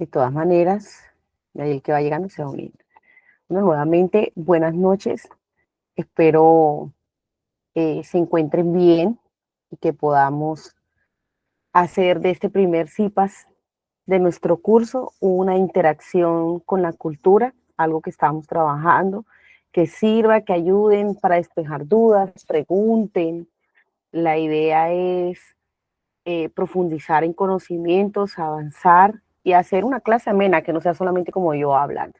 De todas maneras, de ahí el que va llegando se va uniendo. Bueno, nuevamente, buenas noches. Espero se encuentren bien y que podamos hacer de este primer CIPAS de nuestro curso una interacción con la cultura, algo que estamos trabajando, que sirva, que ayuden para despejar dudas, pregunten. La idea es profundizar en conocimientos, avanzar y hacer una clase amena, que no sea solamente como yo hablando.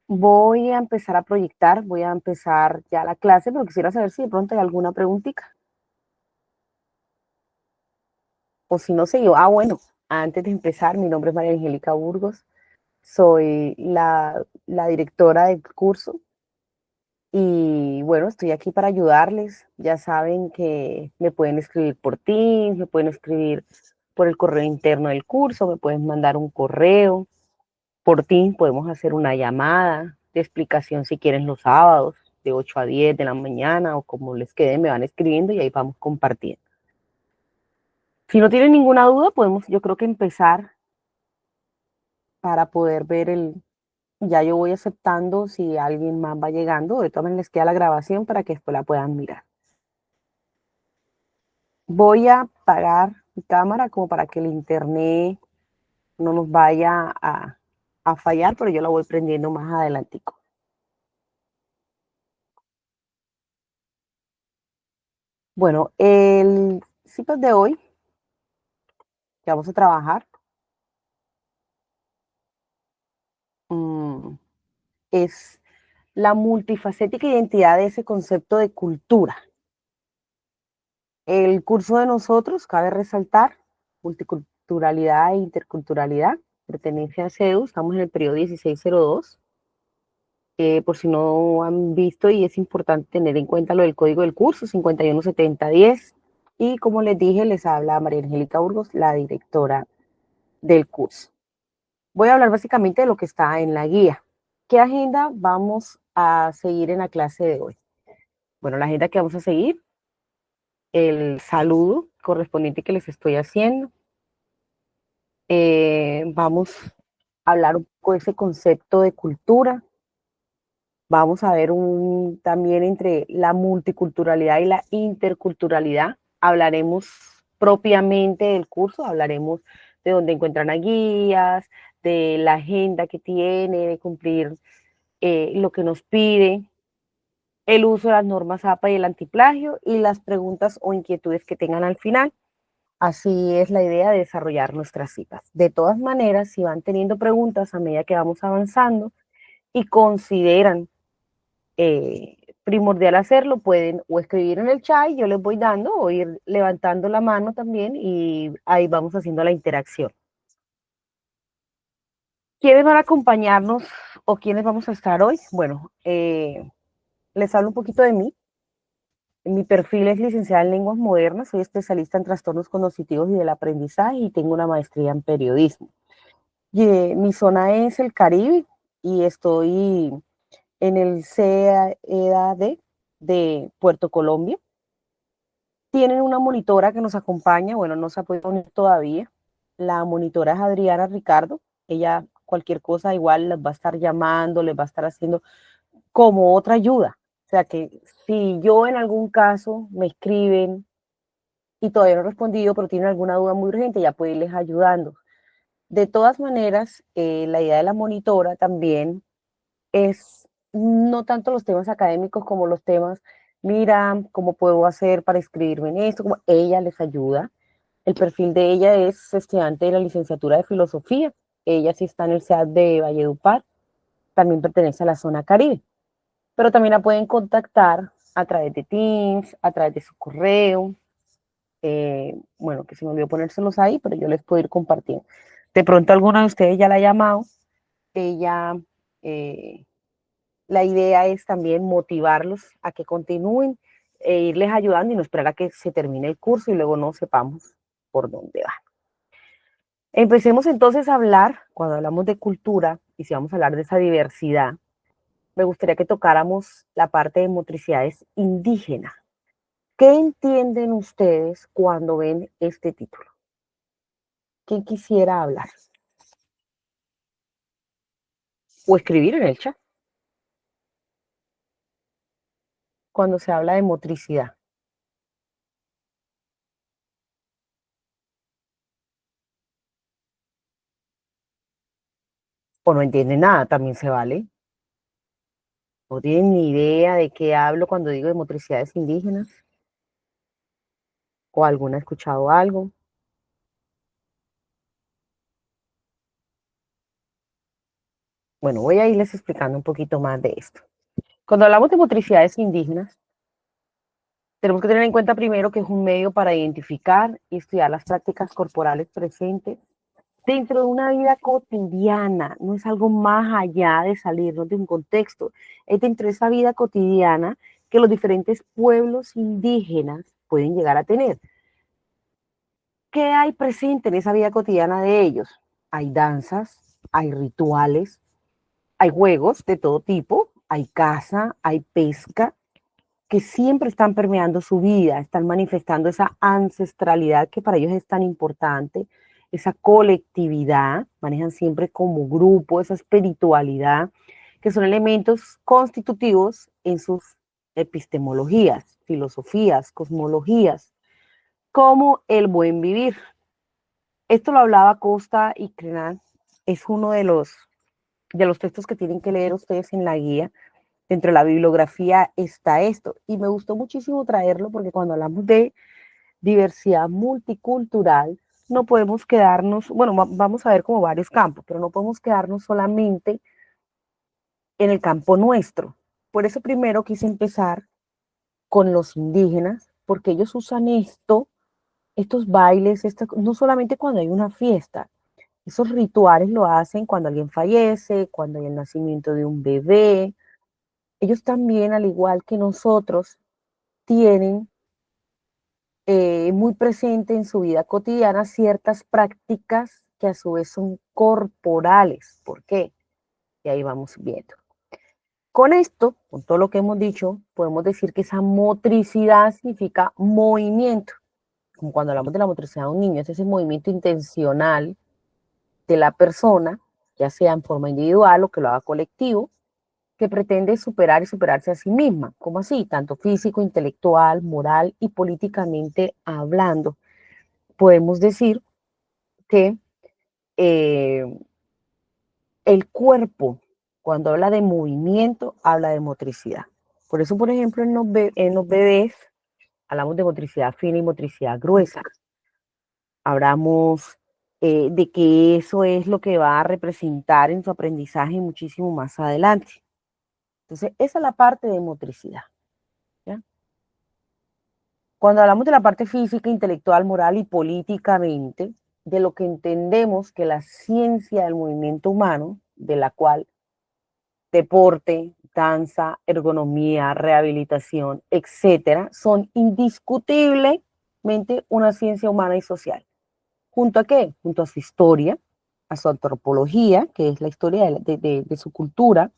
Voy a empezar a proyectar, voy a empezar ya la clase, pero quisiera saber si de pronto hay alguna preguntita. O si no sé yo, bueno, antes de empezar, mi nombre es María Angélica Burgos, soy la directora del curso y bueno, estoy aquí para ayudarles. Ya saben que me pueden escribir por Teams, me pueden escribir por el correo interno del curso, me pueden mandar un correo. Por Teams podemos hacer una llamada de explicación si quieren los sábados, de 8 a 10 de la mañana o como les quede, me van escribiendo y ahí vamos compartiendo. Si no tienen ninguna duda, podemos, yo creo que empezar para poder ver ya yo voy aceptando si alguien más va llegando, de todas maneras les queda la grabación para que después la puedan mirar. Voy a apagar mi cámara como para que el internet no nos vaya a fallar, pero yo la voy prendiendo más adelantico. Bueno, el CIPAS de hoy que vamos a trabajar mm, es la multifacética identidad de ese concepto de cultura. El curso de nosotros, cabe resaltar, multiculturalidad e interculturalidad, pertenece a CEDU, estamos en el periodo 1602. Por si no han visto, y es importante tener en cuenta lo del código del curso, 517010. Y como les dije, les habla María Angélica Burgos, la directora del curso. Voy a hablar básicamente de lo que está en la guía. ¿Qué agenda vamos a seguir en la clase de hoy? Bueno, la agenda que vamos a seguir, el saludo correspondiente que les estoy haciendo. Vamos a hablar un poco de ese concepto de cultura. Vamos a ver también entre la multiculturalidad y la interculturalidad. Hablaremos propiamente del curso, hablaremos de dónde encuentran a guías, de la agenda que tiene, de cumplir lo que nos pide, el uso de las normas APA y el antiplagio y las preguntas o inquietudes que tengan al final. Así es la idea de desarrollar nuestras citas. De todas maneras, si van teniendo preguntas a medida que vamos avanzando y consideran primordial hacerlo, pueden o escribir en el chat, yo les voy dando, o ir levantando la mano también y ahí vamos haciendo la interacción. ¿Quiénes van a acompañarnos o quiénes vamos a estar hoy? Bueno, les hablo un poquito de mí. Mi perfil es licenciada en lenguas modernas, soy especialista en trastornos cognitivos y del aprendizaje y tengo una maestría en periodismo. Mi zona es el Caribe y estoy en el CEAD de Puerto Colombia. Tienen una monitora que nos acompaña, bueno, no se ha podido unir todavía. La monitora es Adriana Ricardo. Ella, cualquier cosa, igual les va a estar llamando, les va a estar haciendo como otra ayuda. O sea que si yo en algún caso me escriben y todavía no he respondido, pero tienen alguna duda muy urgente, ya puedo irles ayudando. De todas maneras, la idea de la monitora también es no tanto los temas académicos como los temas, mira, ¿cómo puedo hacer para inscribirme en esto? Como ella les ayuda. El perfil de ella es estudiante de la licenciatura de filosofía. Ella sí está en el CEAD de Valledupar, también pertenece a la zona Caribe, pero también la pueden contactar a través de Teams, a través de su correo. Bueno, que se me olvidó ponérselos ahí, pero yo les puedo ir compartiendo. De pronto alguna de ustedes ya la ha llamado. Ella eh, la idea es también motivarlos a que continúen e irles ayudando y no esperar a que se termine el curso y luego no sepamos por dónde va. Empecemos entonces a hablar, cuando hablamos de cultura y si vamos a hablar de esa diversidad, me gustaría que tocáramos la parte de motricidades indígenas. ¿Qué entienden ustedes cuando ven este título? ¿Quién quisiera hablar? o escribir en el chat cuando se habla de motricidad. O no entienden nada, también se vale. No tienen ni idea de qué hablo cuando digo de motricidades indígenas, o alguna ha escuchado algo. Bueno, voy a irles explicando un poquito más de esto. Cuando hablamos de motricidades indígenas, tenemos que tener en cuenta primero que es un medio para identificar y estudiar las prácticas corporales presentes dentro de una vida cotidiana, no es algo más allá de salirnos de un contexto, es dentro de esa vida cotidiana que los diferentes pueblos indígenas pueden llegar a tener. ¿Qué hay presente en esa vida cotidiana de ellos? Hay danzas, hay rituales, hay juegos de todo tipo, hay caza, hay pesca, que siempre están permeando su vida, están manifestando esa ancestralidad que para ellos es tan importante, esa colectividad, manejan siempre como grupo, esa espiritualidad, que son elementos constitutivos en sus epistemologías, filosofías, cosmologías, como el buen vivir. Esto lo hablaba Costa y Crenan, es uno de los textos que tienen que leer ustedes en la guía. Dentro de la bibliografía está esto. Y me gustó muchísimo traerlo porque cuando hablamos de diversidad multicultural, no podemos quedarnos, bueno, vamos a ver como varios campos, pero no podemos quedarnos solamente en el campo nuestro. Por eso primero quise empezar con los indígenas, porque ellos usan esto, estos bailes, no solamente cuando hay una fiesta, esos rituales lo hacen cuando alguien fallece, cuando hay el nacimiento de un bebé. Ellos también, al igual que nosotros, tienen muy presente en su vida cotidiana ciertas prácticas que a su vez son corporales. ¿Por qué? Y ahí vamos viendo. Con esto, con todo lo que hemos dicho, podemos decir que esa motricidad significa movimiento. Como cuando hablamos de la motricidad de un niño, es ese movimiento intencional de la persona, ya sea en forma individual o que lo haga colectivo, que pretende superar y superarse a sí misma. ¿Cómo así? Tanto físico, intelectual, moral y políticamente hablando. Podemos decir que eh, el cuerpo, cuando habla de movimiento, habla de motricidad. Por eso, por ejemplo, en los bebés hablamos de motricidad fina y motricidad gruesa. Hablamos de que eso es lo que va a representar en su aprendizaje muchísimo más adelante. Entonces, esa es la parte de motricidad. ¿Ya? Cuando hablamos de la parte física, intelectual, moral y políticamente, de lo que entendemos que la ciencia del movimiento humano, de la cual deporte, danza, ergonomía, rehabilitación, etcétera, son indiscutiblemente una ciencia humana y social. ¿Junto a qué? Junto a su historia, a su antropología, que es la historia de su cultura,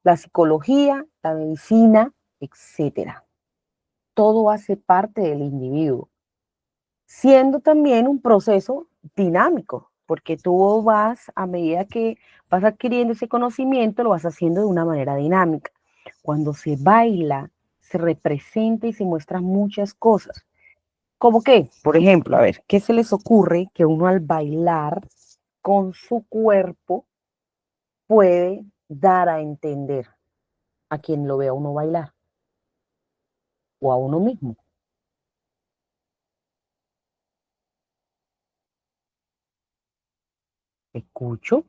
la psicología, la medicina, etcétera. Todo hace parte del individuo, siendo también un proceso dinámico, porque tú vas, a medida que vas adquiriendo ese conocimiento, lo vas haciendo de una manera dinámica. Cuando se baila, se representa y se muestran muchas cosas. ¿Cómo qué? Por ejemplo, a ver, ¿qué se les ocurre que uno al bailar con su cuerpo puede dar a entender a quien lo vea uno bailar o a uno mismo? Escucho.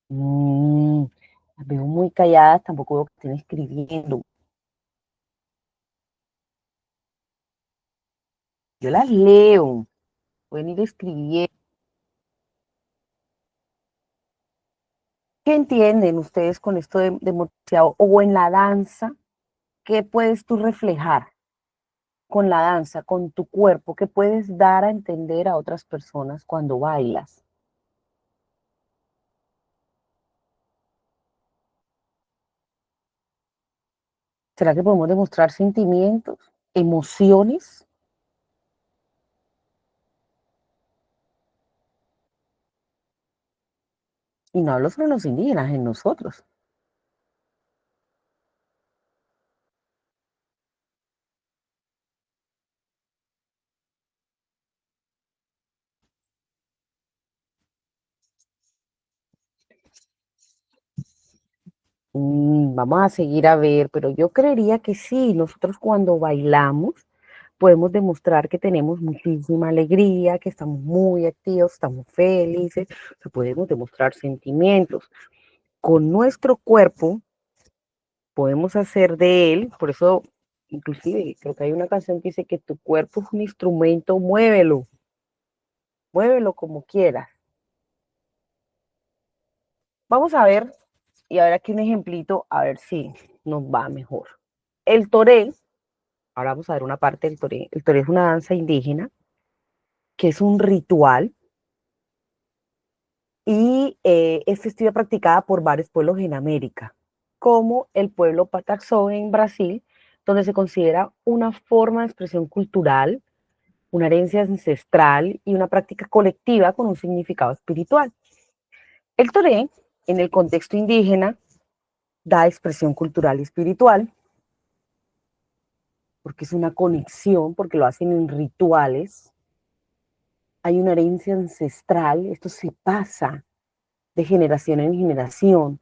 Mm, las veo muy calladas, tampoco veo que estén escribiendo. Yo las leo, pueden ir escribiendo. ¿Qué entienden ustedes con esto de motricidad o en la danza? ¿Qué puedes tú reflejar con la danza, con tu cuerpo? ¿Qué puedes dar a entender a otras personas cuando bailas? ¿Será que podemos demostrar sentimientos, emociones? Y no hablo solo en los indígenas, en nosotros. Vamos a seguir a ver, pero yo creería que sí, nosotros cuando bailamos podemos demostrar que tenemos muchísima alegría, que estamos muy activos, estamos felices, o sea, podemos demostrar sentimientos. Con nuestro cuerpo podemos hacer de él, por eso inclusive creo que hay una canción que dice que tu cuerpo es un instrumento, muévelo, muévelo como quieras. Vamos a ver, y a ver aquí un ejemplito, a ver si nos va mejor. El toré, ahora vamos a ver una parte del toré. El toré es una danza indígena que es un ritual y es festiva practicada por varios pueblos en América, como el pueblo Pataxó en Brasil, donde se considera una forma de expresión cultural, una herencia ancestral y una práctica colectiva con un significado espiritual. El toré, en el contexto indígena, da expresión cultural y espiritual, porque es una conexión, porque lo hacen en rituales. Hay una herencia ancestral, esto se pasa de generación en generación.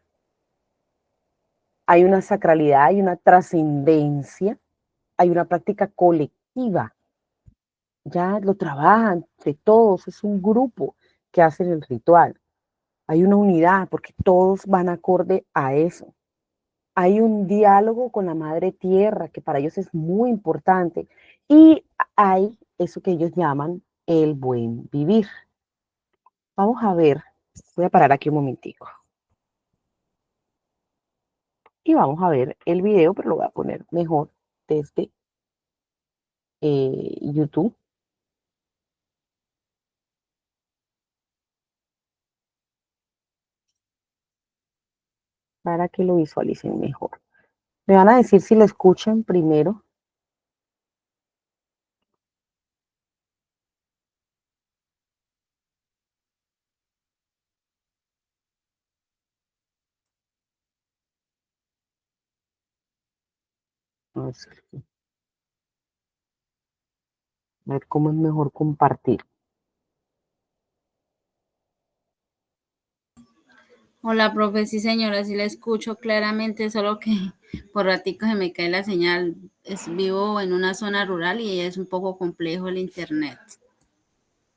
Hay una sacralidad, hay una trascendencia, hay una práctica colectiva. Ya lo trabajan de todos, es un grupo que hacen el ritual. Hay una unidad porque todos van acorde a eso. Hay un diálogo con la madre tierra que para ellos es muy importante y hay eso que ellos llaman el buen vivir. Vamos a ver, voy a parar aquí un momentico y vamos a ver el video, pero lo voy a poner mejor desde YouTube para que lo visualicen mejor. Me van a decir si lo escuchan primero. A ver cómo es mejor compartir. Hola, profe, sí señora, sí la escucho claramente, solo que por ratico se me cae la señal. Vivo en una zona rural y es un poco complejo el internet.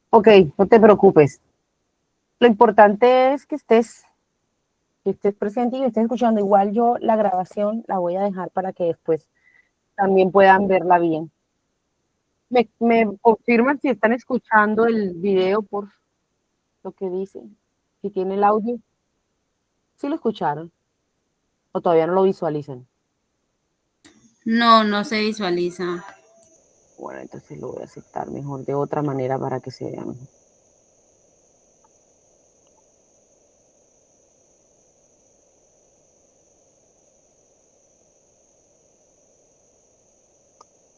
Ok, no te preocupes. Lo importante es que estés presente y que estés escuchando. Igual yo la grabación la voy a dejar para que después también puedan verla bien. Me confirman si están escuchando el video por lo que dicen. Si tiene el audio, si lo escucharon o todavía no lo visualizan. No, no se visualiza. Bueno, entonces lo voy a aceptar mejor de otra manera para que se vea mejor.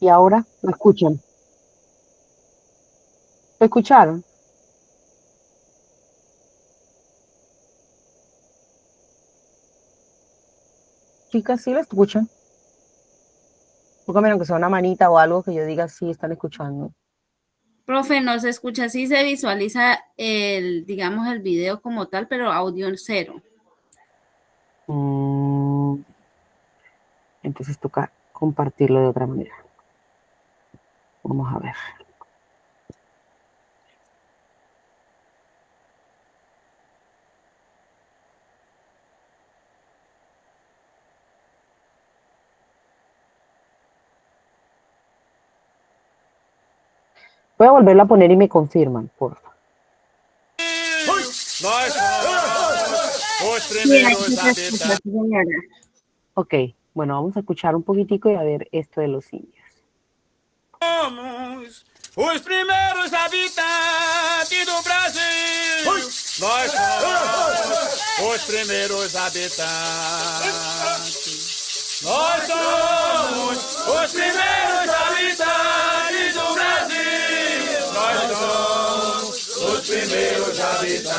Y ahora lo escuchan. ¿Lo escucharon? Chicas, sí lo escuchan. Póngame aunque sea una manita o algo que yo diga sí están escuchando. Profe, no se escucha, sí se visualiza digamos, el video como tal, pero audio en cero. Entonces toca compartirlo de otra manera. Vamos a ver. Voy a volverla a poner y me confirman, por favor. Sí, aquí se escucha, sí, señora. Ok, bueno, vamos a escuchar un poquitico y a ver esto de los indios. Somos os primeiros habitantes do Brasil. Nós somos os primeiros habitantes. Nós somos os primeiros habitantes do Brasil. Nós somos os primeiros habitantes.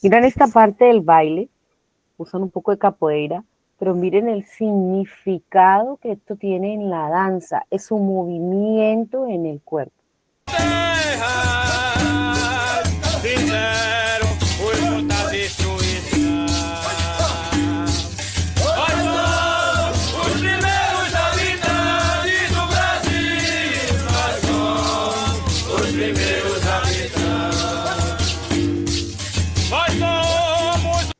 Miren esta parte del baile, usan un poco de capoeira, pero miren el significado que esto tiene en la danza, es un movimiento en el cuerpo. Fizeram por muita destruição. Nós somos os primeiros habitantes do Brasil. Nós somos os primeiros habitantes. Nós somos.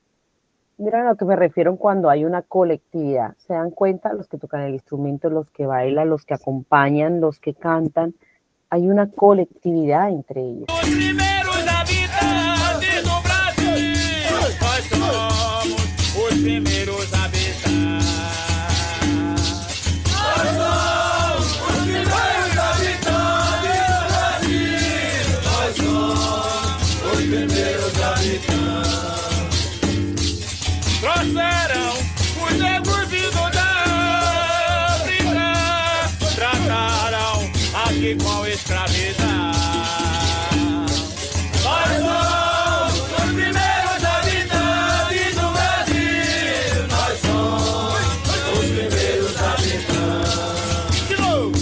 Miren a lo que me refiero cuando hay una colectividad. ¿Se dan cuenta? Los que tocan el instrumento, los que bailan, los que acompañan, los que cantan. Hay una colectividad entre ellos. Os primeiros habitantes do Brasil. Nós somos os primeiros habitantes. Nós somos os primeiros habitantes do Brasil. Nós somos os primeiros habitantes. Trouxeram os negros vindos da África. Trataram aqui com escravidão. Nós somos os primeiros habitantes do Brasil. Nós somos os primeiros habitantes. De novo.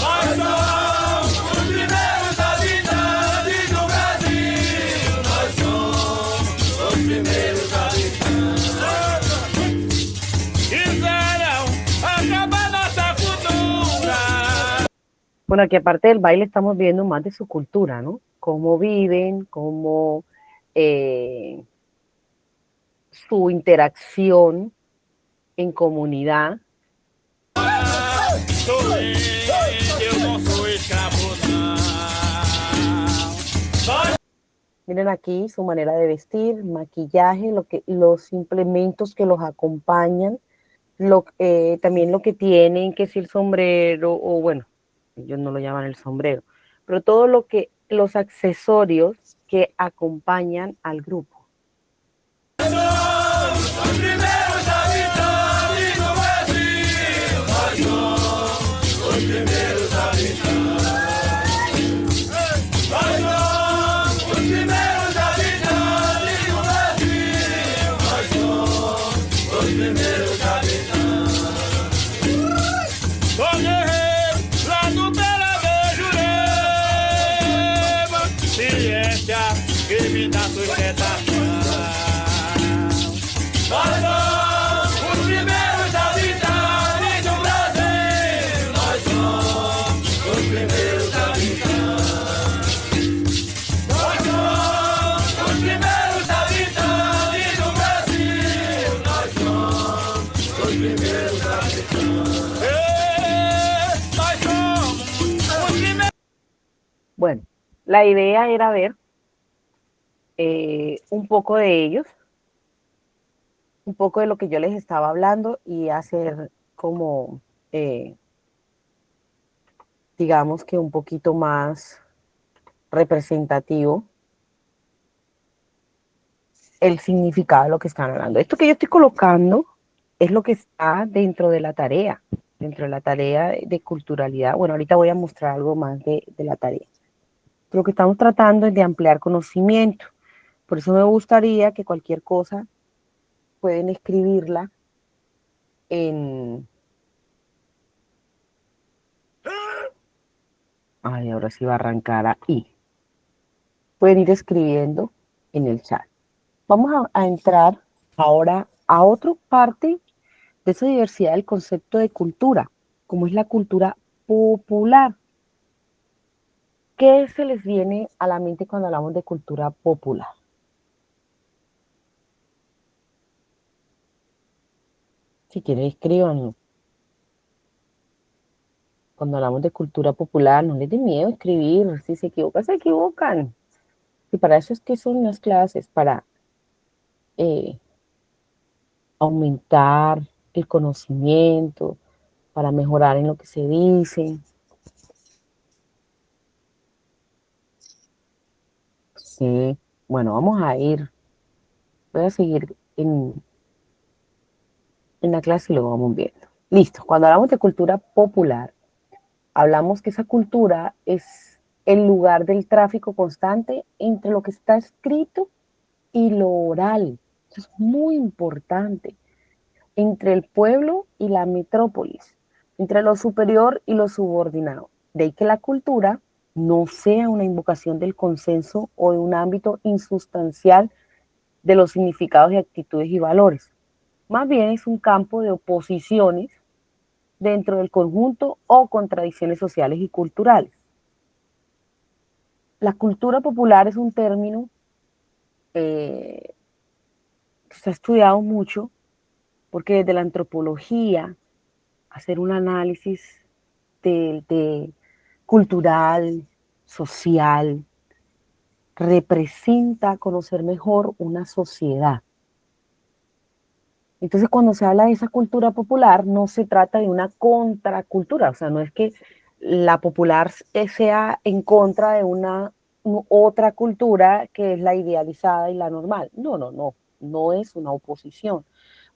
Nós somos os primeiros habitantes do Brasil. Nós somos os primeiros habitantes. Quiseram acabar nossa cultura. Bueno, aquí aparte del baile estamos viendo más de su cultura, ¿no? Cómo viven, cómo su interacción en comunidad. Sou índio, eu não sou escravo, não. Nós Miren aquí su manera de vestir, maquillaje, los implementos que los acompañan, también lo que tienen, que es el sombrero, o bueno, ellos no lo llaman el sombrero, pero todo los accesorios que acompañan al grupo. somos os primeiros habitantes do Brasil. Nós somos os primeiros habitantes. Nós somos os primeiros habitantes do Brasil. Nós somos os primeiros habitantes. Sou guerreiro lá do Bela Jurema. Ciência que me dá sustentação. Nós somos os primeiros habitantes do Brasil. Nós somos os primeiros habitantes. Nós somos os primeiros habitantes do Brasil. Nós somos os primeiros habitantes. Nós somos os primeiros. Bueno, la idea era ver un poco de ellos, un poco de lo que yo les estaba hablando y hacer como, digamos que un poquito más representativo el significado de lo que están hablando. Esto que yo estoy colocando es lo que está dentro de la tarea de culturalidad. Bueno, ahorita voy a mostrar algo más de la tarea. Lo que estamos tratando es de ampliar conocimiento. Por eso me gustaría que cualquier cosa pueden escribirla en... Ay, ahora sí va a arrancar ahí. Pueden ir escribiendo en el chat. Vamos a entrar ahora a otra parte de esa diversidad del concepto de cultura, como es la cultura popular. ¿Qué se les viene a la mente cuando hablamos de cultura popular? Si quieren, escríbanlo. Cuando hablamos de cultura popular, no les dé miedo escribir. Si se equivocan, se equivocan. Y para eso es que son las clases, para aumentar el conocimiento, para mejorar en lo que se dice. Sí, bueno, vamos a ir. Voy a seguir en la clase y lo vamos viendo. Listo, cuando hablamos de cultura popular, hablamos que esa cultura es el lugar del tráfico constante entre lo que está escrito y lo oral. Eso es muy importante. Entre el pueblo y la metrópolis, entre lo superior y lo subordinado. De ahí que la cultura no sea una invocación del consenso o de un ámbito insustancial de los significados y actitudes y valores. Más bien es un campo de oposiciones dentro del conjunto o contradicciones sociales y culturales. La cultura popular es un término que se ha estudiado mucho porque desde la antropología, hacer un análisis de cultural, social, representa conocer mejor una sociedad. Entonces, cuando se habla de esa cultura popular, no se trata de una contracultura, o sea, no es que la popular sea en contra de una otra cultura que es la idealizada y la normal. No, no, no, no es una oposición.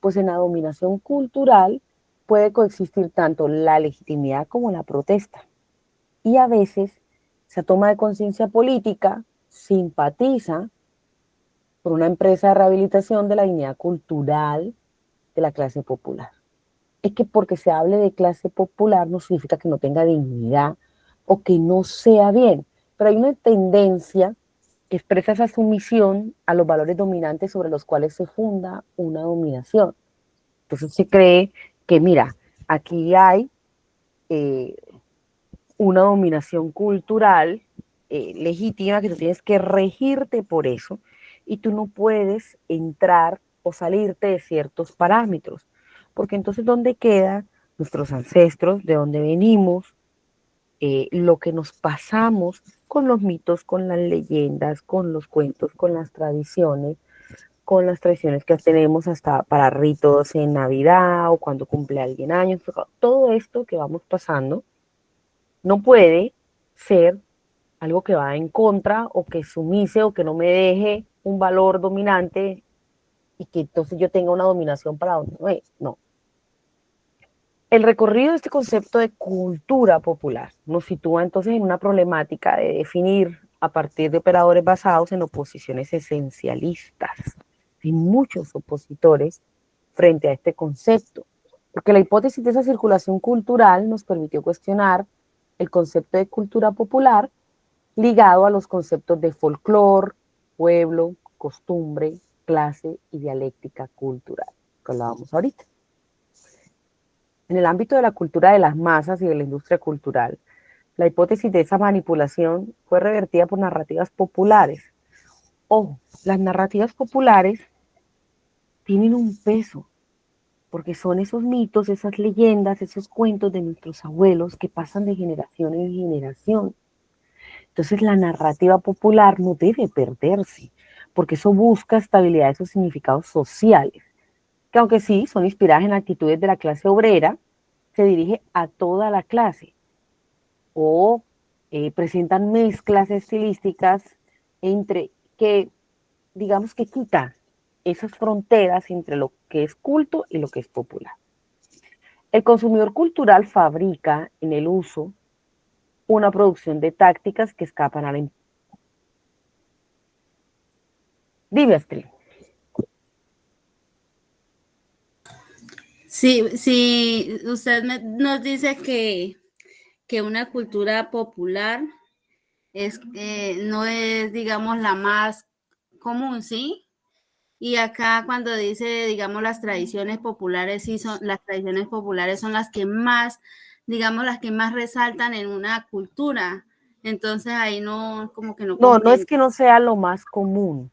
Pues en la dominación cultural puede coexistir tanto la legitimidad como la protesta. Y a veces esa toma de conciencia política simpatiza por una empresa de rehabilitación de la dignidad cultural de la clase popular. Es que porque se hable de clase popular no significa que no tenga dignidad o que no sea bien, pero hay una tendencia que expresa esa sumisión a los valores dominantes sobre los cuales se funda una dominación. Entonces se cree que, mira, aquí hay eh, una dominación cultural legítima, que tú tienes que regirte por eso y tú no puedes entrar o salirte de ciertos parámetros, porque entonces ¿dónde quedan nuestros ancestros, de dónde venimos, lo que nos pasamos con los mitos, con las leyendas, con los cuentos, con las tradiciones que tenemos hasta para ritos en Navidad o cuando cumple alguien años, todo esto que vamos pasando no puede ser algo que va en contra o que sumise o que no me deje un valor dominante y que entonces yo tenga una dominación para donde no es. No. El recorrido de este concepto de cultura popular nos sitúa entonces en una problemática de definir a partir de operadores basados en oposiciones esencialistas. Hay muchos opositores frente a este concepto, porque la hipótesis de esa circulación cultural nos permitió cuestionar el concepto de cultura popular ligado a los conceptos de folclore, pueblo, costumbre, clase y dialéctica cultural, que hablábamos ahorita. En el ámbito de la cultura de las masas y de la industria cultural, la hipótesis de esa manipulación fue revertida por narrativas populares. Ojo, las narrativas populares tienen un peso, porque son esos mitos, esas leyendas, esos cuentos de nuestros abuelos que pasan de generación en generación. Entonces la narrativa popular no debe perderse, porque eso busca estabilidad de esos significados sociales, que aunque sí son inspiradas en actitudes de la clase obrera, se dirige a toda la clase o presentan mezclas estilísticas entre que, digamos que quita esas fronteras entre lo que es culto y lo que es popular. El consumidor cultural fabrica en el uso una producción de tácticas que escapan a la... Dime, Astrid. Sí, sí, usted nos dice que una cultura popular no es, digamos, la más común, ¿sí? Y acá cuando dice, digamos, las tradiciones populares, sí son, las tradiciones populares son las que más, digamos, las que más resaltan en una cultura. Entonces ahí no, como que no No, no es comprendo. que no sea lo más común,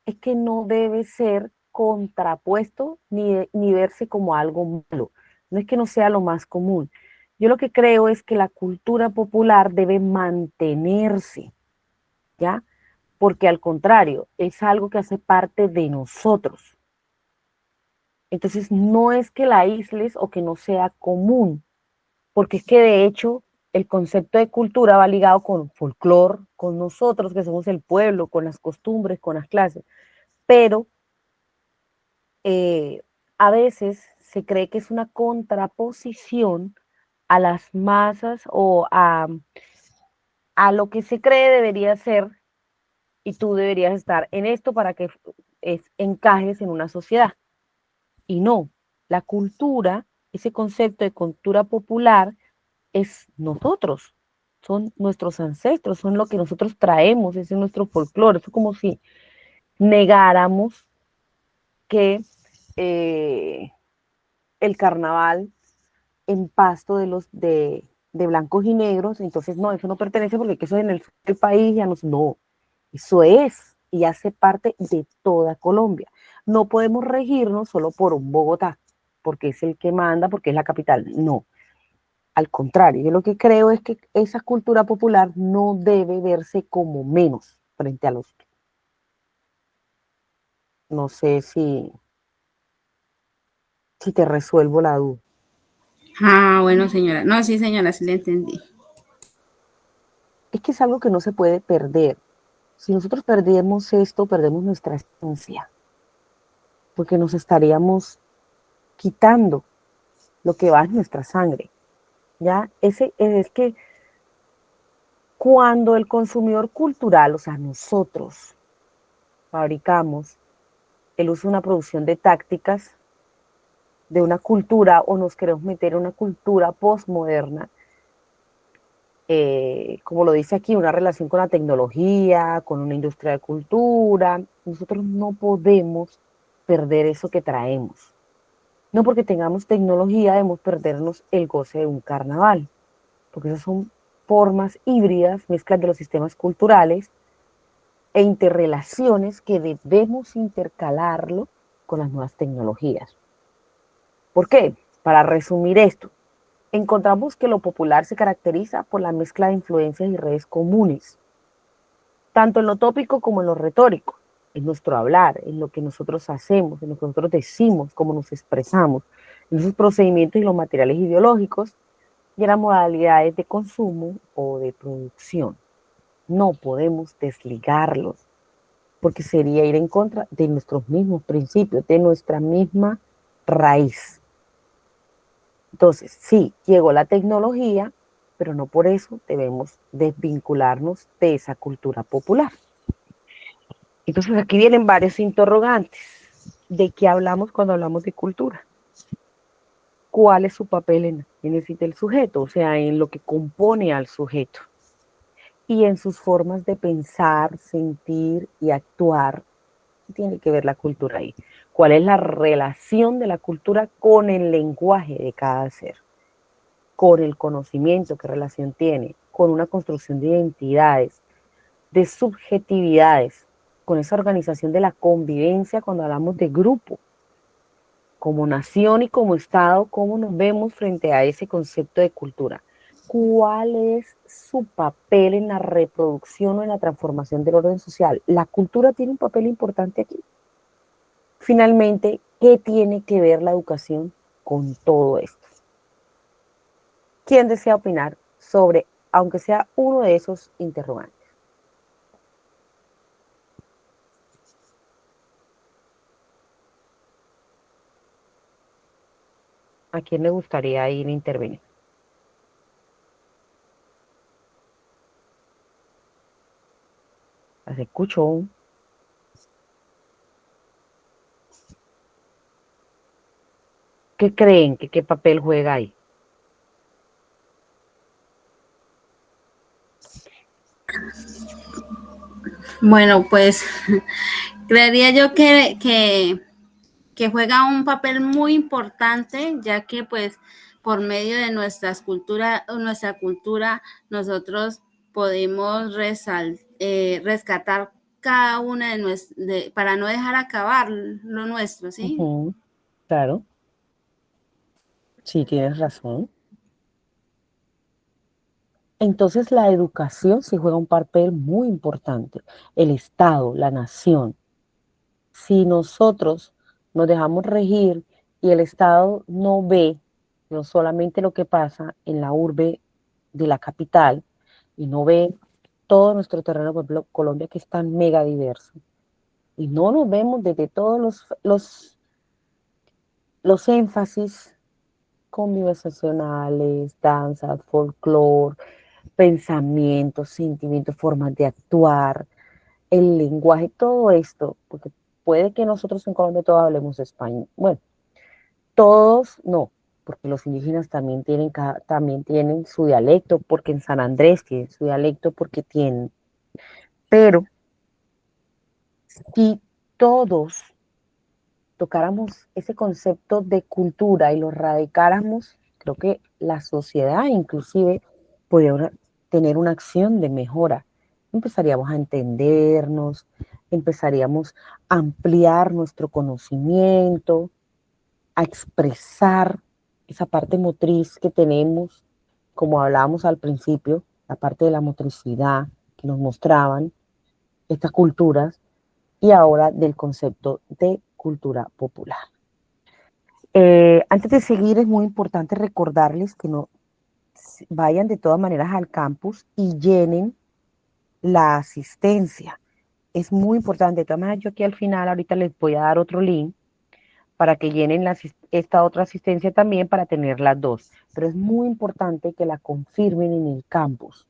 es que no debe ser contrapuesto ni verse como algo malo. No es que no sea lo más común. Yo lo que creo es que la cultura popular debe mantenerse, ¿ya? Porque al contrario, es algo que hace parte de nosotros. Entonces, no es que la aísles o que no sea común, porque es que de hecho el concepto de cultura va ligado con folclore, con nosotros que somos el pueblo, con las costumbres, con las clases, pero eh, a veces se cree que es una contraposición a las masas o a lo que se cree debería ser y tú deberías estar en esto para que encajes en una sociedad. Y no, la cultura, ese concepto de cultura popular es nosotros, son nuestros ancestros, son lo que nosotros traemos, ese es nuestro folclore. Es como si negáramos que el carnaval en Pasto de blancos y negros, entonces no, eso no pertenece porque eso es en el país, ya no, eso es y hace parte de toda Colombia. No podemos regirnos solo por un Bogotá, porque es el que manda, porque es la capital, no. Al contrario, yo lo que creo es que esa cultura popular no debe verse como menos frente a los. No sé si te resuelvo la duda. Ah, bueno, señora. No, sí, señora, sí le entendí. Es que es algo que no se puede perder. Si nosotros perdemos esto, perdemos nuestra esencia, porque nos estaríamos quitando lo que va en nuestra sangre. ¿Ya? Es que cuando el consumidor cultural, o sea, nosotros fabricamos el uso de una producción de tácticas de una cultura o nos queremos meter en una cultura postmoderna, como lo dice aquí, una relación con la tecnología, con una industria de cultura, nosotros no podemos perder eso que traemos. No porque tengamos tecnología debemos perdernos el goce de un carnaval, porque esas son formas híbridas, mezclas de los sistemas culturales e interrelaciones que debemos intercalarlo con las nuevas tecnologías. ¿Por qué? Para resumir esto, encontramos que lo popular se caracteriza por la mezcla de influencias y redes comunes, tanto en lo tópico como en lo retórico, en nuestro hablar, en lo que nosotros hacemos, en lo que nosotros decimos, cómo nos expresamos, en esos procedimientos y los materiales ideológicos y en las modalidades de consumo o de producción. No podemos desligarlos, porque sería ir en contra de nuestros mismos principios, de nuestra misma raíz. Entonces, sí, llegó la tecnología, pero no por eso debemos desvincularnos de esa cultura popular. Entonces, aquí vienen varios interrogantes. ¿De qué hablamos cuando hablamos de cultura? ¿Cuál es su papel en el sujeto? O sea, en lo que compone al sujeto. Y en sus formas de pensar, sentir y actuar. ¿Qué tiene que ver la cultura ahí? ¿Cuál es la relación de la cultura con el lenguaje de cada ser? Con el conocimiento, qué relación tiene, con una construcción de identidades, de subjetividades, con esa organización de la convivencia cuando hablamos de grupo, como nación y como Estado, cómo nos vemos frente a ese concepto de cultura. ¿Cuál es su papel en la reproducción o en la transformación del orden social? La cultura tiene un papel importante aquí. Finalmente, ¿qué tiene que ver la educación con todo esto? ¿Quién desea opinar sobre, aunque sea uno de esos interrogantes? ¿A quién le gustaría ir a intervenir? ¿Las escucho? ¿Qué creen? ¿Qué papel juega ahí? Bueno, pues creería yo que juega un papel muy importante, ya que pues por medio de nuestra cultura, nosotros podemos rescatar cada una para no dejar acabar lo nuestro, ¿sí? Claro, sí, tienes razón. Entonces la educación sí juega un papel muy importante. El Estado, la nación. Si nosotros nos dejamos regir y el Estado no ve no solamente lo que pasa en la urbe de la capital y no ve todo nuestro terreno, por ejemplo, Colombia que es tan mega diverso, y no nos vemos desde todos los énfasis conversacionales, danzas, folclore, pensamientos, sentimientos, formas de actuar, el lenguaje, todo esto, porque puede que nosotros en Colombia todos hablemos español. Bueno, todos no, porque los indígenas también tienen su dialecto, porque en San Andrés tienen su dialecto, porque tienen. Pero si todos tocáramos ese concepto de cultura y lo radicáramos, creo que la sociedad inclusive podría tener una acción de mejora. Empezaríamos a entendernos, empezaríamos a ampliar nuestro conocimiento, a expresar esa parte motriz que tenemos, como hablábamos al principio, la parte de la motricidad que nos mostraban estas culturas, y ahora del concepto de cultura popular. Antes de seguir, es muy importante recordarles que no vayan de todas maneras al campus y llenen la asistencia. Es muy importante. De todas maneras, yo aquí al final, ahorita les voy a dar otro link para que llenen esta otra asistencia también para tener las dos. Pero es muy importante que la confirmen en el campus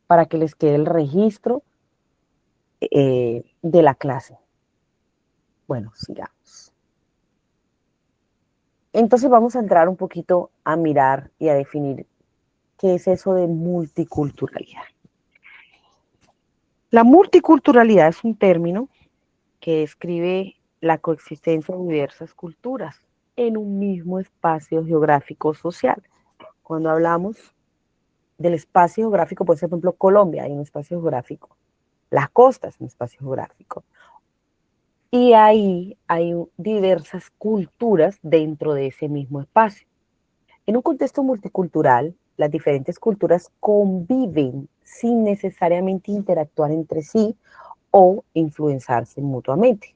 para que les quede el registro de la clase. Bueno, sigamos. Entonces vamos a entrar un poquito a mirar y a definir qué es eso de multiculturalidad. La multiculturalidad es un término que describe la coexistencia de diversas culturas en un mismo espacio geográfico social. Cuando hablamos del espacio geográfico, por ejemplo, Colombia hay un espacio geográfico, las costas es un espacio geográfico, y ahí hay diversas culturas dentro de ese mismo espacio. En un contexto multicultural, las diferentes culturas conviven sin necesariamente interactuar entre sí o influenciarse mutuamente.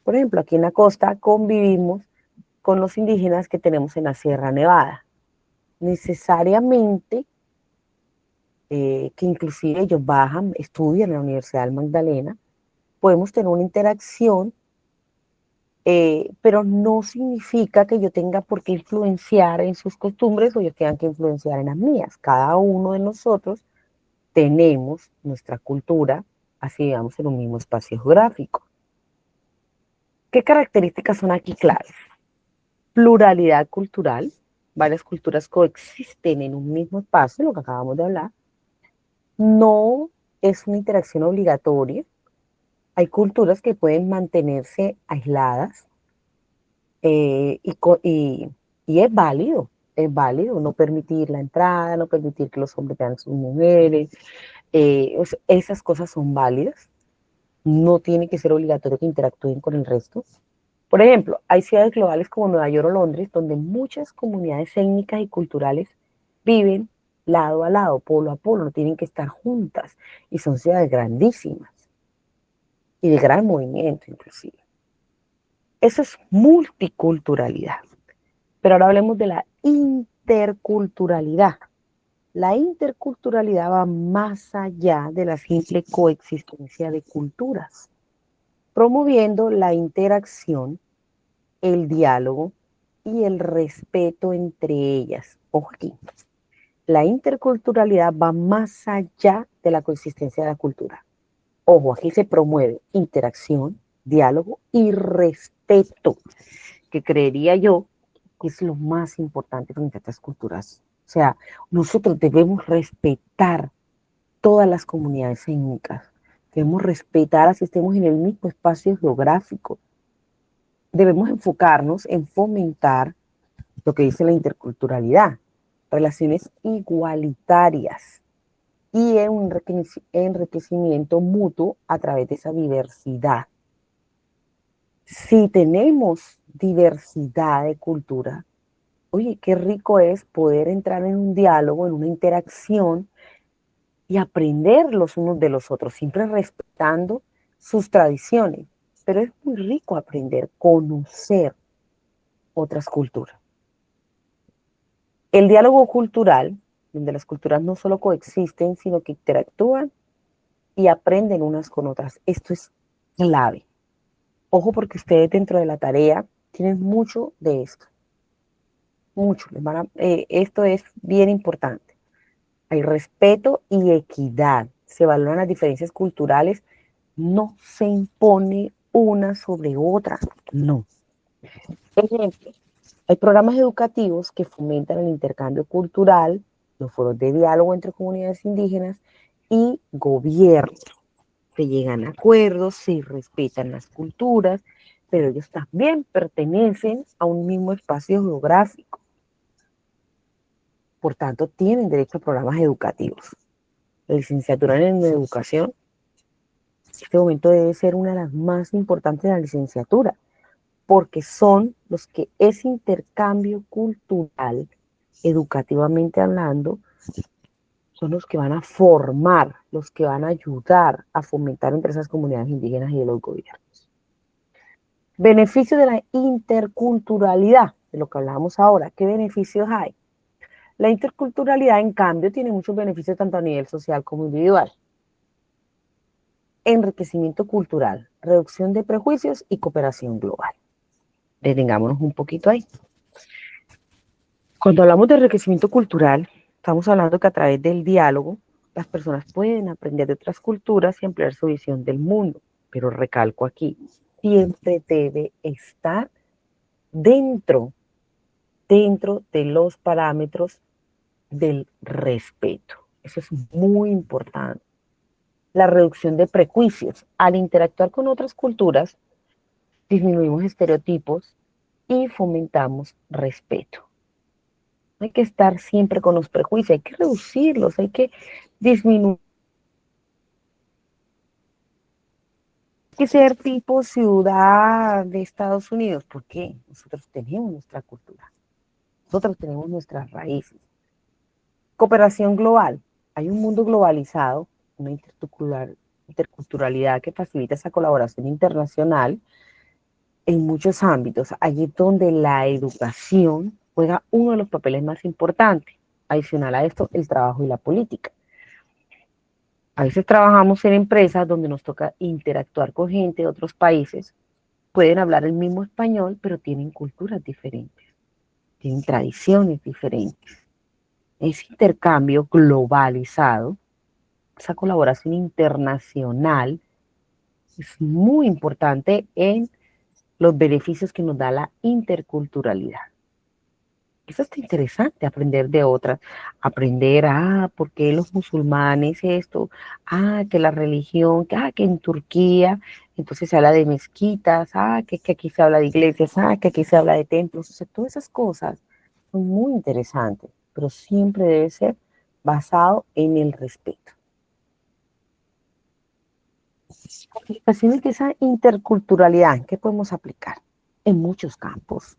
Por ejemplo, aquí en la costa convivimos con los indígenas que tenemos en la Sierra Nevada. Necesariamente, que inclusive ellos bajan, estudian en la Universidad del Magdalena, podemos tener una interacción, pero no significa que yo tenga por qué influenciar en sus costumbres o ellos tengan que influenciar en las mías. Cada uno de nosotros tenemos nuestra cultura, así digamos, en un mismo espacio geográfico. ¿Qué características son aquí claves? Pluralidad cultural, varias culturas coexisten en un mismo espacio, lo que acabamos de hablar. No es una interacción obligatoria. Hay culturas que pueden mantenerse aisladas y es válido no permitir la entrada, no permitir que los hombres vean sus mujeres. Esas cosas son válidas. No tiene que ser obligatorio que interactúen con el resto. Por ejemplo, hay ciudades globales como Nueva York o Londres, donde muchas comunidades étnicas y culturales viven lado a lado, polo a polo, no tienen que estar juntas, y son ciudades grandísimas y de gran movimiento inclusive. Eso es multiculturalidad. Pero ahora hablemos de la interculturalidad. La interculturalidad va más allá de la simple coexistencia de culturas, promoviendo la interacción, el diálogo y el respeto entre ellas. Ojo aquí, la interculturalidad va más allá de la coexistencia de la cultura. Ojo, aquí se promueve interacción, diálogo y respeto, que creería yo que es lo más importante frente a estas culturas. O sea, nosotros debemos respetar todas las comunidades étnicas, debemos respetar así estemos en el mismo espacio geográfico. Debemos enfocarnos en fomentar lo que dice la interculturalidad, relaciones igualitarias y en un enriquecimiento mutuo a través de esa diversidad. Si tenemos diversidad de cultura, oye, qué rico es poder entrar en un diálogo, en una interacción y aprender los unos de los otros, siempre respetando sus tradiciones. Pero es muy rico aprender, conocer otras culturas. El diálogo cultural, donde las culturas no solo coexisten, sino que interactúan y aprenden unas con otras. Esto es clave. Ojo, porque ustedes dentro de la tarea tienen mucho de esto. Mucho. Esto es bien importante. Hay respeto y equidad. se valoran las diferencias culturales, no se impone una sobre otra, no. Ejemplo, hay programas educativos que fomentan el intercambio cultural, los foros de diálogo entre comunidades indígenas y gobierno. Se llegan a acuerdos, se respetan las culturas, pero ellos también pertenecen a un mismo espacio geográfico. Por tanto, tienen derecho a programas educativos. La licenciatura en educación, en este momento debe ser una de las más importantes de la licenciatura, porque son los que ese intercambio cultural, educativamente hablando, son los que van a formar, los que van a ayudar a fomentar entre esas comunidades indígenas y de los gobiernos. Beneficios de la interculturalidad, de lo que hablábamos ahora. ¿Qué beneficios hay? La interculturalidad, en cambio, tiene muchos beneficios tanto a nivel social como individual. Enriquecimiento cultural, reducción de prejuicios y cooperación global. Detengámonos un poquito ahí. Cuando hablamos de enriquecimiento cultural, estamos hablando que a través del diálogo las personas pueden aprender de otras culturas y ampliar su visión del mundo. Pero recalco aquí, siempre debe estar dentro de los parámetros del respeto. Eso es muy importante. La reducción de prejuicios. Al interactuar con otras culturas, disminuimos estereotipos y fomentamos respeto. No hay que estar siempre con los prejuicios, hay que reducirlos, hay que disminuir. Hay que ser tipo ciudad de Estados Unidos. ¿Por qué? Nosotros tenemos nuestra cultura. Nosotros tenemos nuestras raíces. Cooperación global. Hay un mundo globalizado, una interculturalidad que facilita esa colaboración internacional en muchos ámbitos. Allí es donde la educación juega uno de los papeles más importantes. Adicional a esto, el trabajo y la política. A veces trabajamos en empresas donde nos toca interactuar con gente de otros países. Pueden hablar el mismo español, pero tienen culturas diferentes, tienen tradiciones diferentes. Ese intercambio globalizado, esa colaboración internacional, es muy importante en los beneficios que nos da la interculturalidad. Eso está interesante, aprender de otras, aprender, ¿por qué los musulmanes esto? Que la religión, que en Turquía, entonces se habla de mezquitas, que aquí se habla de iglesias, que aquí se habla de templos, o sea, todas esas cosas son muy interesantes, pero siempre debe ser basado en el respeto. Aplicaciones de esa interculturalidad, ¿qué podemos aplicar? En muchos campos.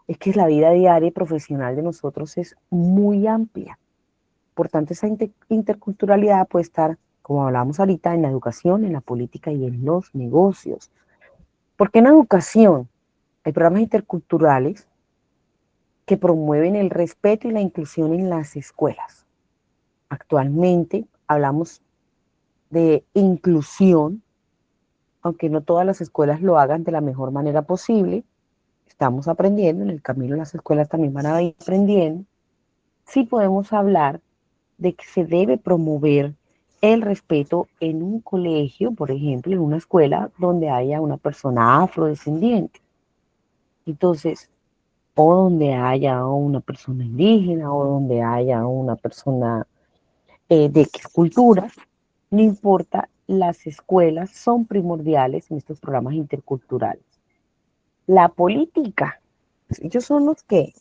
Es que la vida diaria y profesional de nosotros es muy amplia. Por tanto, esa interculturalidad puede estar, como hablábamos ahorita, en la educación, en la política y en los negocios. Porque en educación hay programas interculturales que promueven el respeto y la inclusión en las escuelas. Actualmente hablamos de inclusión, aunque no todas las escuelas lo hagan de la mejor manera posible. Estamos aprendiendo, en el camino las escuelas también van a ir aprendiendo. Sí podemos hablar de que se debe promover el respeto en un colegio, por ejemplo, en una escuela donde haya una persona afrodescendiente. Entonces, o donde haya una persona indígena, o donde haya una persona de X cultura, no importa, las escuelas son primordiales en estos programas interculturales. La política, ellos son los que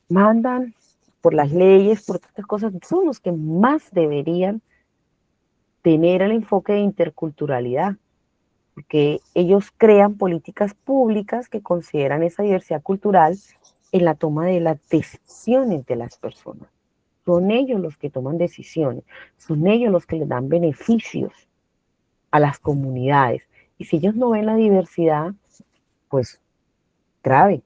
mandan por las leyes, por otras cosas, son los que más deberían tener el enfoque de interculturalidad, porque ellos crean políticas públicas que consideran esa diversidad cultural en la toma de las decisiones de las personas. Son ellos los que toman decisiones, son ellos los que les dan beneficios a las comunidades. Y si ellos no ven la diversidad, pues grave,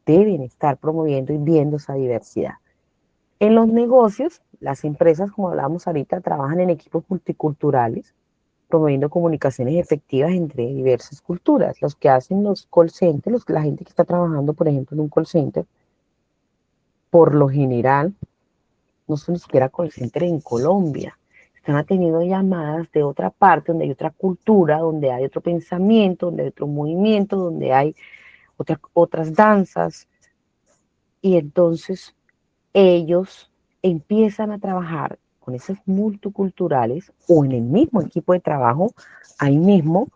deben estar promoviendo y viendo esa diversidad. En los negocios, las empresas, como hablábamos ahorita, trabajan en equipos multiculturales, promoviendo comunicaciones efectivas entre diversas culturas. Los que hacen los call centers, la gente que está trabajando, por ejemplo, en un call center, por lo general, no son ni siquiera call centers en Colombia, están atendiendo llamadas de otra parte, donde hay otra cultura, donde hay otro pensamiento, donde hay otro movimiento, donde hay otras danzas. Y entonces ellos empiezan a trabajar con esos multiculturales o en el mismo equipo de trabajo, ahí mismo,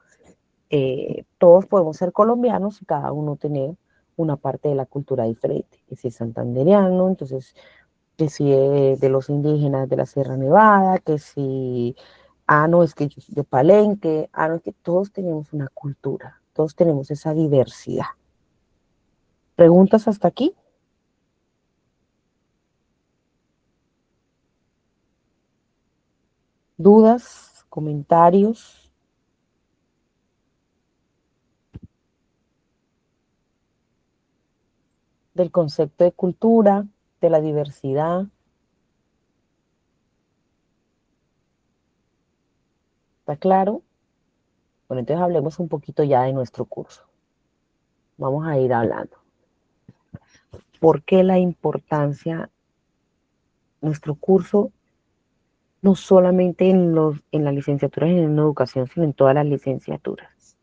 todos podemos ser colombianos y cada uno tener una parte de la cultura diferente. Que si es santandereano, entonces que si es de los indígenas de la Sierra Nevada, que si, no, es que yo soy de Palenque, no, es que todos tenemos una cultura, todos tenemos esa diversidad. ¿Preguntas hasta aquí? ¿Dudas? ¿Comentarios? Del concepto de cultura, de la diversidad. ¿Está claro? Bueno, entonces hablemos un poquito ya de nuestro curso. Vamos a ir hablando. ¿Por qué la importancia? Nuestro curso, no solamente en la licenciatura en educación, sino en todas las licenciaturas.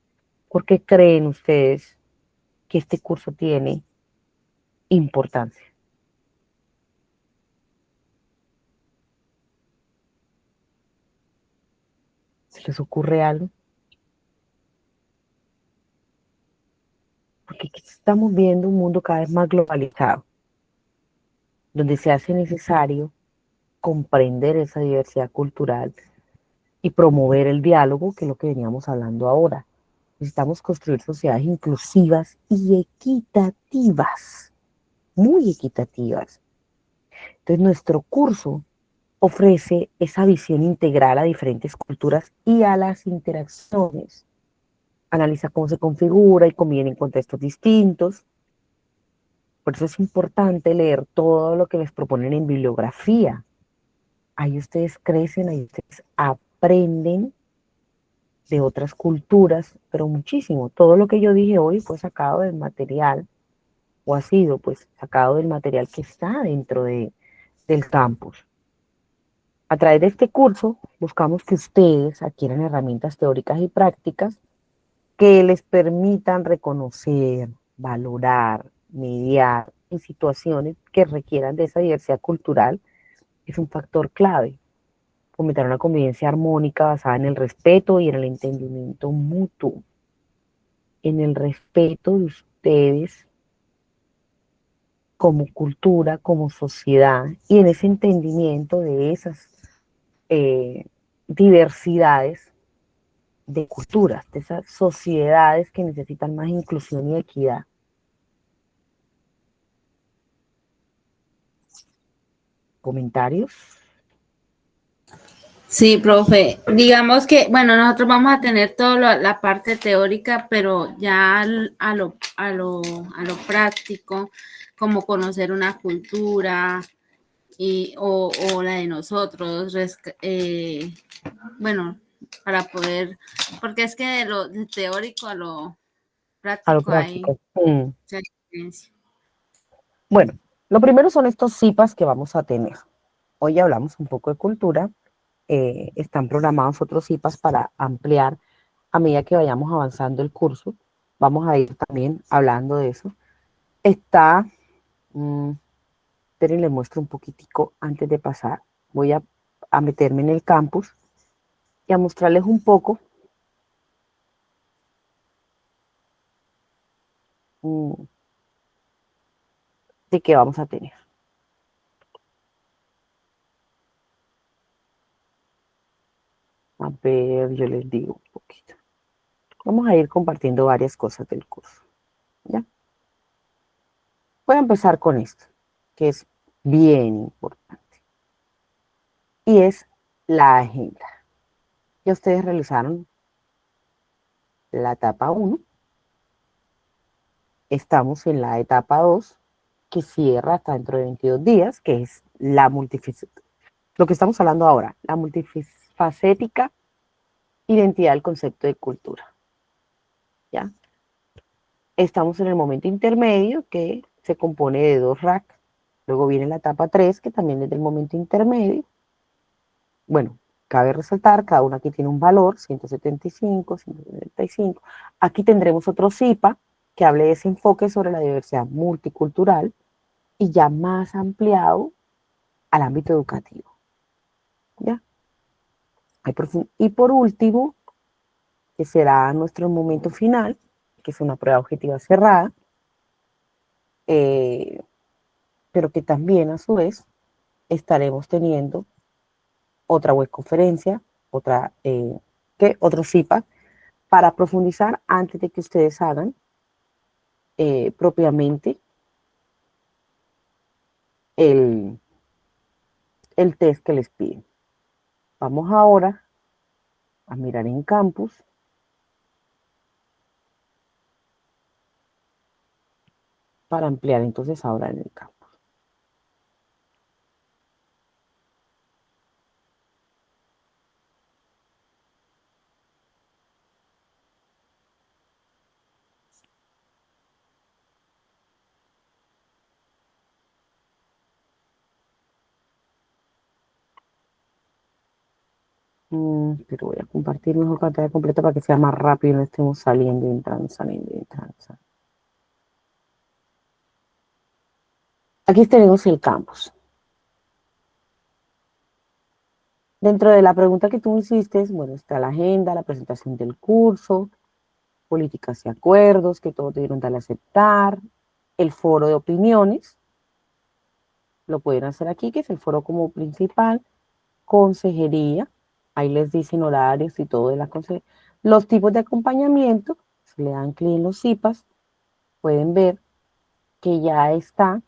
¿Por qué creen ustedes que este curso tiene importancia? ¿Se les ocurre algo? Porque estamos viendo un mundo cada vez más globalizado, donde se hace necesario comprender esa diversidad cultural y promover el diálogo, que es lo que veníamos hablando ahora. Necesitamos construir sociedades inclusivas y equitativas, muy equitativas. Entonces, nuestro curso ofrece esa visión integral a diferentes culturas y a las interacciones. Analiza cómo se configura y conviene en contextos distintos. Por eso es importante leer todo lo que les proponen en bibliografía. Ahí ustedes crecen, ahí ustedes aprenden de otras culturas, pero muchísimo. Todo lo que yo dije hoy fue sacado del material, o ha sido pues sacado del material que está dentro del campus. A través de este curso buscamos que ustedes adquieran herramientas teóricas y prácticas que les permitan reconocer, valorar, mediar en situaciones que requieran de esa diversidad cultural. Es un factor clave. Fomentar una convivencia armónica basada en el respeto y en el entendimiento mutuo. En el respeto de ustedes como cultura, como sociedad, y en ese entendimiento de esas diversidades de culturas, de esas sociedades que necesitan más inclusión y equidad. ¿Comentarios? Sí, profe. Digamos que, bueno, nosotros vamos a tener toda la parte teórica, pero ya a lo práctico, como conocer una cultura o la de nosotros, bueno, para poder, porque es que de lo teórico a lo A lo práctico hay práctico. mucha diferencia. Bueno, lo primero son estos CIPAs que vamos a tener. Hoy ya hablamos un poco de cultura. Están programados otros CIPAs para ampliar a medida que vayamos avanzando el curso. Vamos a ir también hablando de eso. Está, pero les muestro un poquitico antes de pasar. Voy a meterme en el campus y a mostrarles un poco de qué vamos a tener. A ver, yo les digo un poquito. Vamos a ir compartiendo varias cosas del curso. ¿Ya? Voy a empezar con esto, que es bien importante. Y es la agenda. Ya ustedes realizaron la etapa 1. Estamos en la etapa 2, que cierra hasta dentro de 22 días, que es lo que estamos hablando ahora, la multifacética identidad del concepto de cultura. ¿Ya? Estamos en el momento intermedio, que se compone de 2 racks. Luego viene la etapa 3, que también es del momento intermedio. Bueno, cabe resaltar, cada una aquí tiene un valor, 175, 175. Aquí tendremos otro CIPA que hable de ese enfoque sobre la diversidad multicultural y ya más ampliado al ámbito educativo. ¿Ya? Y por último, que será nuestro momento final, que es una prueba objetiva cerrada, pero que también a su vez estaremos teniendo otra webconferencia, otro CIPA, para profundizar antes de que ustedes hagan propiamente el, el test que les piden. Vamos ahora a mirar en campus. Para ampliar entonces ahora en el campus. Pero voy a compartir mejor pantalla completa para que sea más rápido y no estemos saliendo y entrando, saliendo y entrando. Aquí tenemos el campus. Dentro de la pregunta que tú me hiciste, bueno, está la agenda, la presentación del curso, políticas y acuerdos, que todos debieron darle a aceptar, el foro de opiniones, lo pueden hacer aquí, que es el foro como principal, consejería, ahí les dicen horarios y todo de la consejería, los tipos de acompañamiento, si le dan clic en los CIPAS, pueden ver que ya está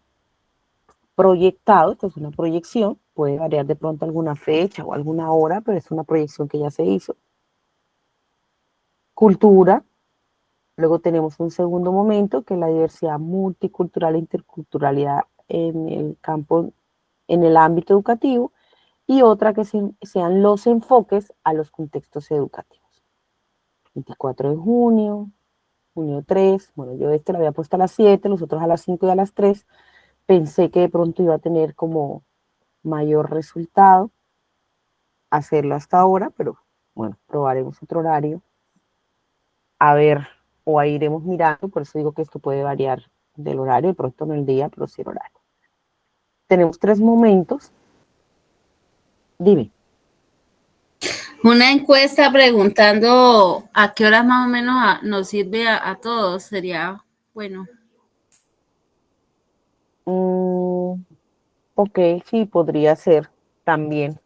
proyectado, esto es una proyección, puede variar de pronto alguna fecha o alguna hora, pero es una proyección que ya se hizo. Cultura, luego tenemos un segundo momento, que es la diversidad multicultural e interculturalidad en el campo, en el ámbito educativo, y otra que sean los enfoques a los contextos educativos. 24 de junio, junio 3, bueno, yo lo había puesto a las 7, los otros a las 5 y a las 3, pensé que de pronto iba a tener como mayor resultado hacerlo hasta ahora, pero bueno, probaremos otro horario, a ver, o ahí iremos mirando, por eso digo que esto puede variar del horario, de pronto no el día, pero sí el horario. Tenemos 3 momentos. Dime. Una encuesta preguntando a qué horas más o menos nos sirve a todos sería bueno. Ok, sí, podría ser también.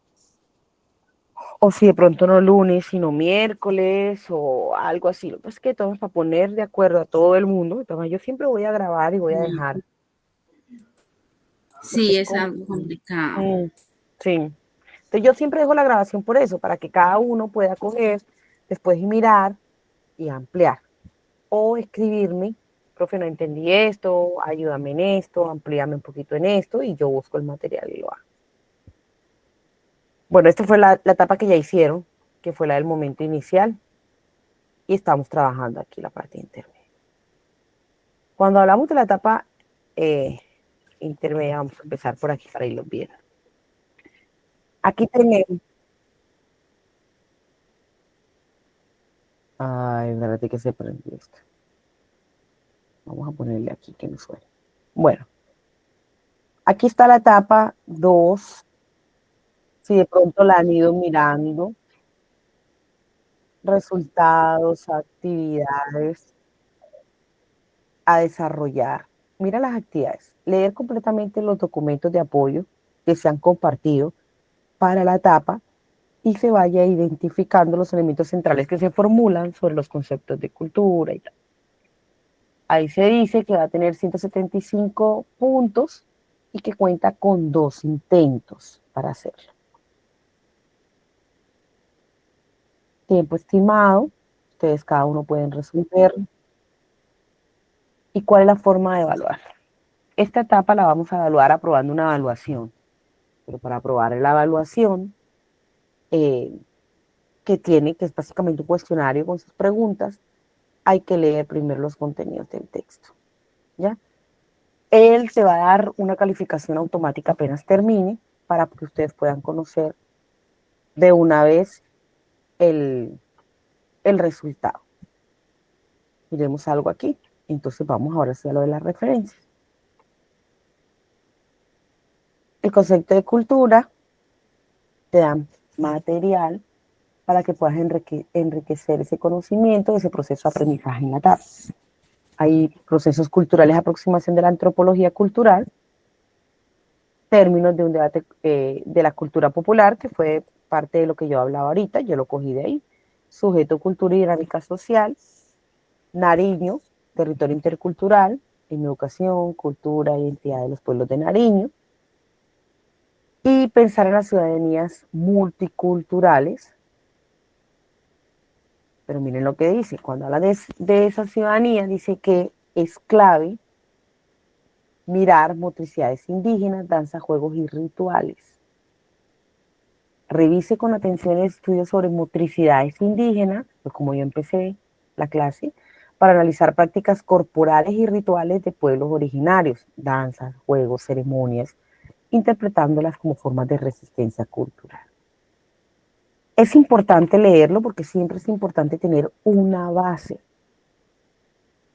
O si de pronto no lunes, sino miércoles o algo así. Pues que todo es para poner de acuerdo a todo el mundo. Entonces, yo siempre voy a grabar y voy a dejar. Sí, es algo complicado. Sí. Entonces yo siempre dejo la grabación por eso, para que cada uno pueda coger, después mirar y ampliar. O escribirme, profe, no entendí esto, ayúdame en esto, amplíame un poquito en esto, y yo busco el material y lo hago. Bueno, esta fue la etapa que ya hicieron, que fue la del momento inicial, y estamos trabajando aquí la parte intermedia. Cuando hablamos de la etapa intermedia, vamos a empezar por aquí para irlo viendo. Aquí tenemos. Ay, espérate que se prendió esto. Vamos a ponerle aquí que no suene. Bueno, aquí está la etapa 2. Si de pronto la han ido mirando, resultados, actividades a desarrollar. Mira las actividades. Leer completamente los documentos de apoyo que se han compartido para la etapa y se vaya identificando los elementos centrales que se formulan sobre los conceptos de cultura y tal. Ahí se dice que va a tener 175 puntos y que cuenta con 2 intentos para hacerlo. Tiempo estimado, ustedes cada uno pueden resolver. ¿Y cuál es la forma de evaluar? Esta etapa la vamos a evaluar aprobando una evaluación, pero para aprobar la evaluación, que es básicamente un cuestionario con sus preguntas, hay que leer primero los contenidos del texto, ¿ya? Él se va a dar una calificación automática apenas termine para que ustedes puedan conocer de una vez el resultado. Miremos algo aquí. Entonces vamos ahora hacia lo de las referencias. El concepto de cultura te da material para que puedas enriquecer ese conocimiento, ese proceso de aprendizaje en la tabla. Hay procesos culturales de aproximación de la antropología cultural, términos de un debate de la cultura popular, que fue parte de lo que yo hablaba ahorita, yo lo cogí de ahí. Sujeto, cultura y dinámica social. Nariño, territorio intercultural, en educación, cultura, identidad de los pueblos de Nariño. Y pensar en las ciudadanías multiculturales. Pero miren lo que dice, cuando habla de esa ciudadanía, dice que es clave mirar motricidades indígenas, danza, juegos y rituales. Revise con atención el estudio sobre motricidades indígenas, pues como yo empecé la clase, para analizar prácticas corporales y rituales de pueblos originarios, danzas, juegos, ceremonias, interpretándolas como formas de resistencia cultural. Es importante leerlo porque siempre es importante tener una base.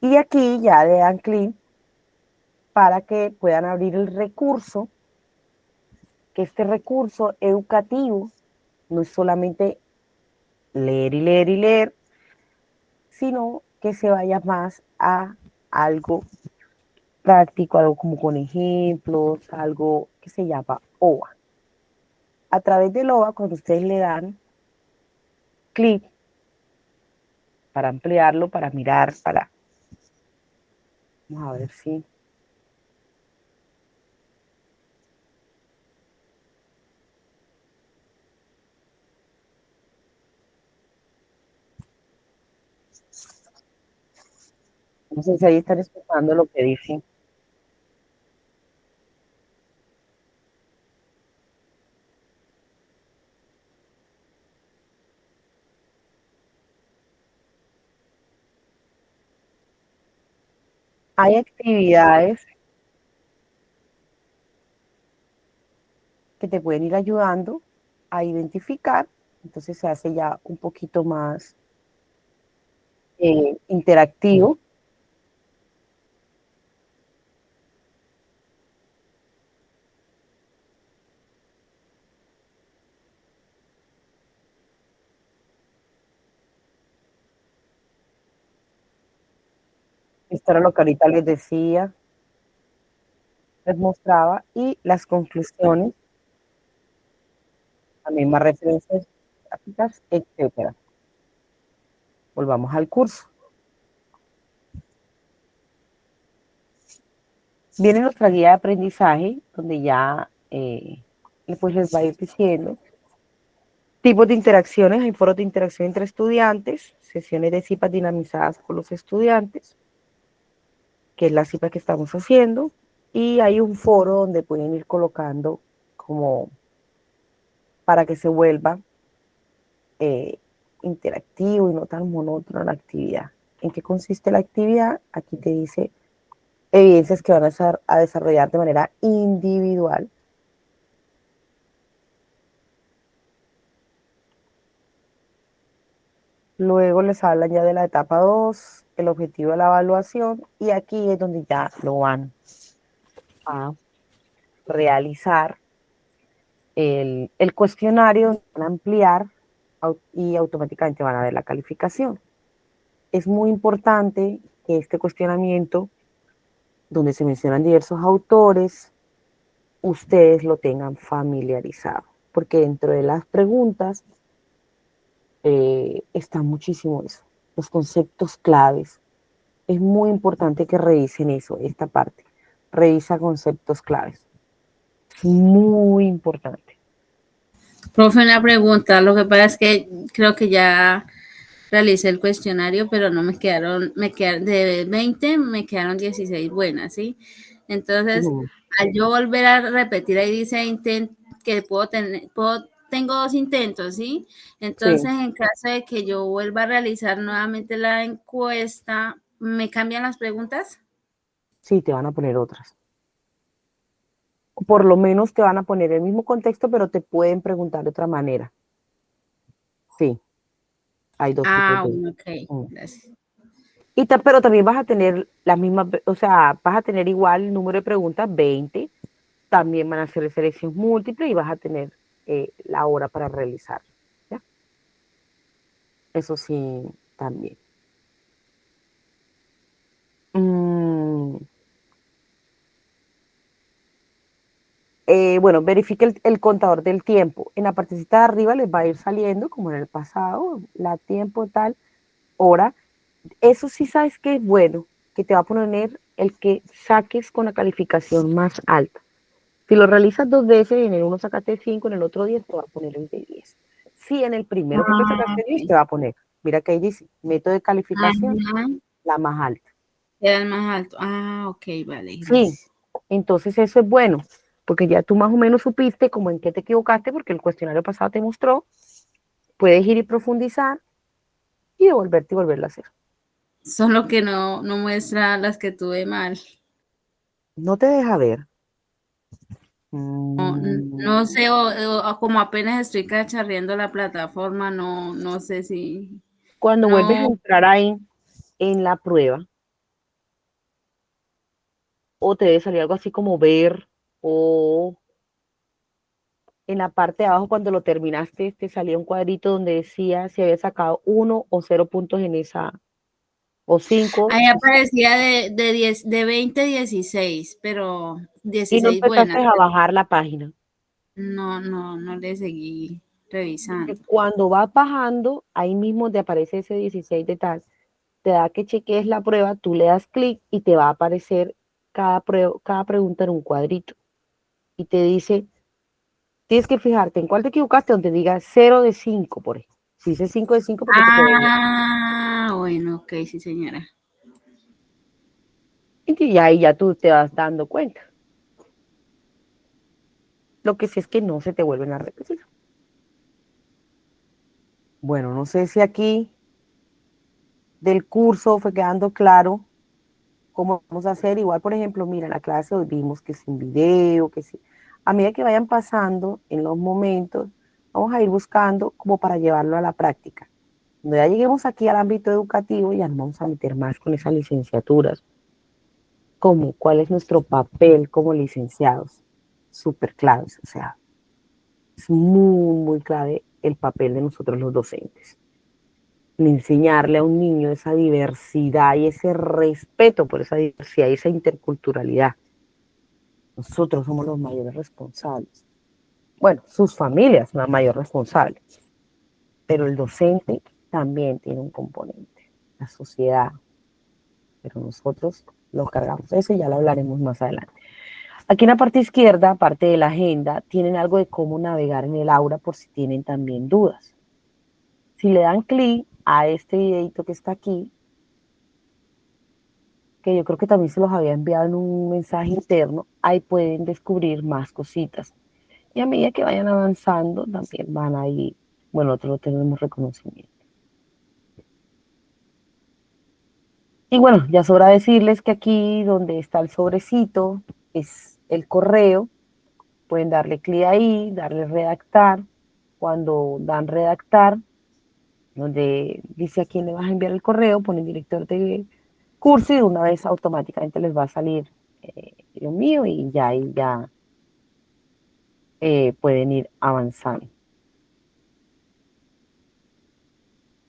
Y aquí ya le dan clic para que puedan abrir el recurso, que este recurso educativo no es solamente leer y leer y leer, sino que se vaya más a algo práctico, algo como con ejemplos, algo que se llama OVA. A través del OVA, cuando ustedes le dan clic para ampliarlo, para mirar, para... Vamos a ver si... No sé si ahí están escuchando lo que dicen. Hay actividades que te pueden ir ayudando a identificar, entonces se hace ya un poquito más interactivo. Esto era lo que ahorita les decía, les mostraba, y las conclusiones, también más referencias gráficas, etcétera. Volvamos al curso. Viene nuestra guía de aprendizaje, donde ya pues les va a ir diciendo tipos de interacciones. Hay foros de interacción entre estudiantes, sesiones de cipas dinamizadas por los estudiantes, que es la cipa que estamos haciendo, y hay un foro donde pueden ir colocando como para que se vuelva interactivo y no tan monótono la actividad. ¿En qué consiste la actividad? Aquí te dice evidencias que van a desarrollar de manera individual. Luego les hablan ya de la etapa 2, el objetivo de la evaluación, y aquí es donde ya lo van a realizar el cuestionario, van a ampliar y automáticamente van a ver la calificación. Es muy importante que este cuestionamiento, donde se mencionan diversos autores, ustedes lo tengan familiarizado, porque dentro de las preguntas está muchísimo eso, los conceptos claves. Es muy importante que revisen eso, esta parte. Revisa conceptos claves. Es muy importante. Profe, una pregunta. Lo que pasa es que creo que ya realicé el cuestionario, pero no me quedaron de 20, me quedaron 16 buenas, ¿sí? Entonces, al yo volver a repetir, ahí dice que tengo 2 intentos, ¿sí? Entonces, Sí, en caso de que yo vuelva a realizar nuevamente la encuesta, ¿me cambian las preguntas? sí, te van a poner otras. Por lo menos te van a poner el mismo contexto, pero te pueden preguntar de otra manera. Sí, hay dos tipos Ah, de... bueno, ok, Mm. gracias. Pero también vas a tener las mismas, o sea, vas a tener igual el número de preguntas, 20. También van a ser selección múltiple y vas a tener la hora para realizar. ¿Ya? Eso sí, también. Mm, bueno, verifique el contador del tiempo. En la partecita de arriba les va a ir saliendo, como en el pasado, la tiempo, tal, hora. Eso sí sabes que es bueno, que te va a poner el que saques con la calificación más alta. Si lo realizas 2 veces, en el uno sacaste 5, en el otro 10, te va a poner el de 10. Si en el primero fue que Ah, sacaste 10, te ok. va a poner, mira que ahí dice, método de calificación, Ajá, la más alta. era el más alto. Ah, ok, vale, Sí, gracias. entonces eso es bueno, porque ya tú más o menos supiste como en qué te equivocaste, porque el cuestionario pasado te mostró, puedes ir y profundizar y devolverte y volverlo a hacer. Solo que no muestra las que tuve mal. No te deja ver. No Mm, sé, o como apenas estoy cacharreando la plataforma, no sé si, Cuando vuelves a no, entrar ahí en la prueba, o te debe salir algo así como ver, o en la parte de abajo cuando lo terminaste, te salía un cuadrito donde decía si había sacado 1 o 0 puntos en esa, o 5, ahí aparecía de 10, de 20 a 16, pero y no 16 buenas. empezaste a bajar la página. No le seguí Porque revisando. cuando vas bajando, ahí mismo te aparece ese 16 de tal, te da que chequees la prueba, tú le das clic y te va a aparecer cada pregunta en un cuadrito. Y te dice, tienes que fijarte en cuál te equivocaste, donde diga 0 de 5, por ejemplo. Si dice 5 de 5, porque te quedó bien. Ah, bueno, ok, sí, señora. Y ahí ya tú te vas dando cuenta. Lo que sí es que no se te vuelven a repetir. Bueno, no sé si aquí del curso fue quedando claro cómo vamos a hacer. Igual, por ejemplo, mira, en la clase hoy vimos que sin video, que sí. A medida que vayan pasando en los momentos, vamos a ir buscando como para llevarlo a la práctica. Cuando ya lleguemos aquí al ámbito educativo, ya nos vamos a meter más con esas licenciaturas, como cuál es nuestro papel como licenciados, súper claves, o sea, es muy, muy clave el papel de nosotros los docentes. Enseñarle a un niño esa diversidad y ese respeto por esa diversidad y esa interculturalidad. Nosotros somos los mayores responsables. Bueno, sus familias son las mayores responsables, pero el docente también tiene un componente, la sociedad, pero nosotros lo cargamos. Eso ya lo hablaremos más adelante. Aquí en la parte izquierda, aparte de la agenda, tienen algo de cómo navegar en el aula por si tienen también dudas. Si le dan clic a este videito que está aquí, que yo creo que también se los había enviado en un mensaje interno, ahí pueden descubrir más cositas. Y a medida que vayan avanzando, también van a ir, bueno, nosotros tenemos reconocimiento. Y bueno, ya sobra decirles que aquí donde está el sobrecito es el correo. Pueden darle clic ahí, darle redactar. Cuando dan redactar, donde dice a quién le vas a enviar el correo, ponen director de curso y de una vez automáticamente les va a salir lo mío y ya ahí ya pueden ir avanzando.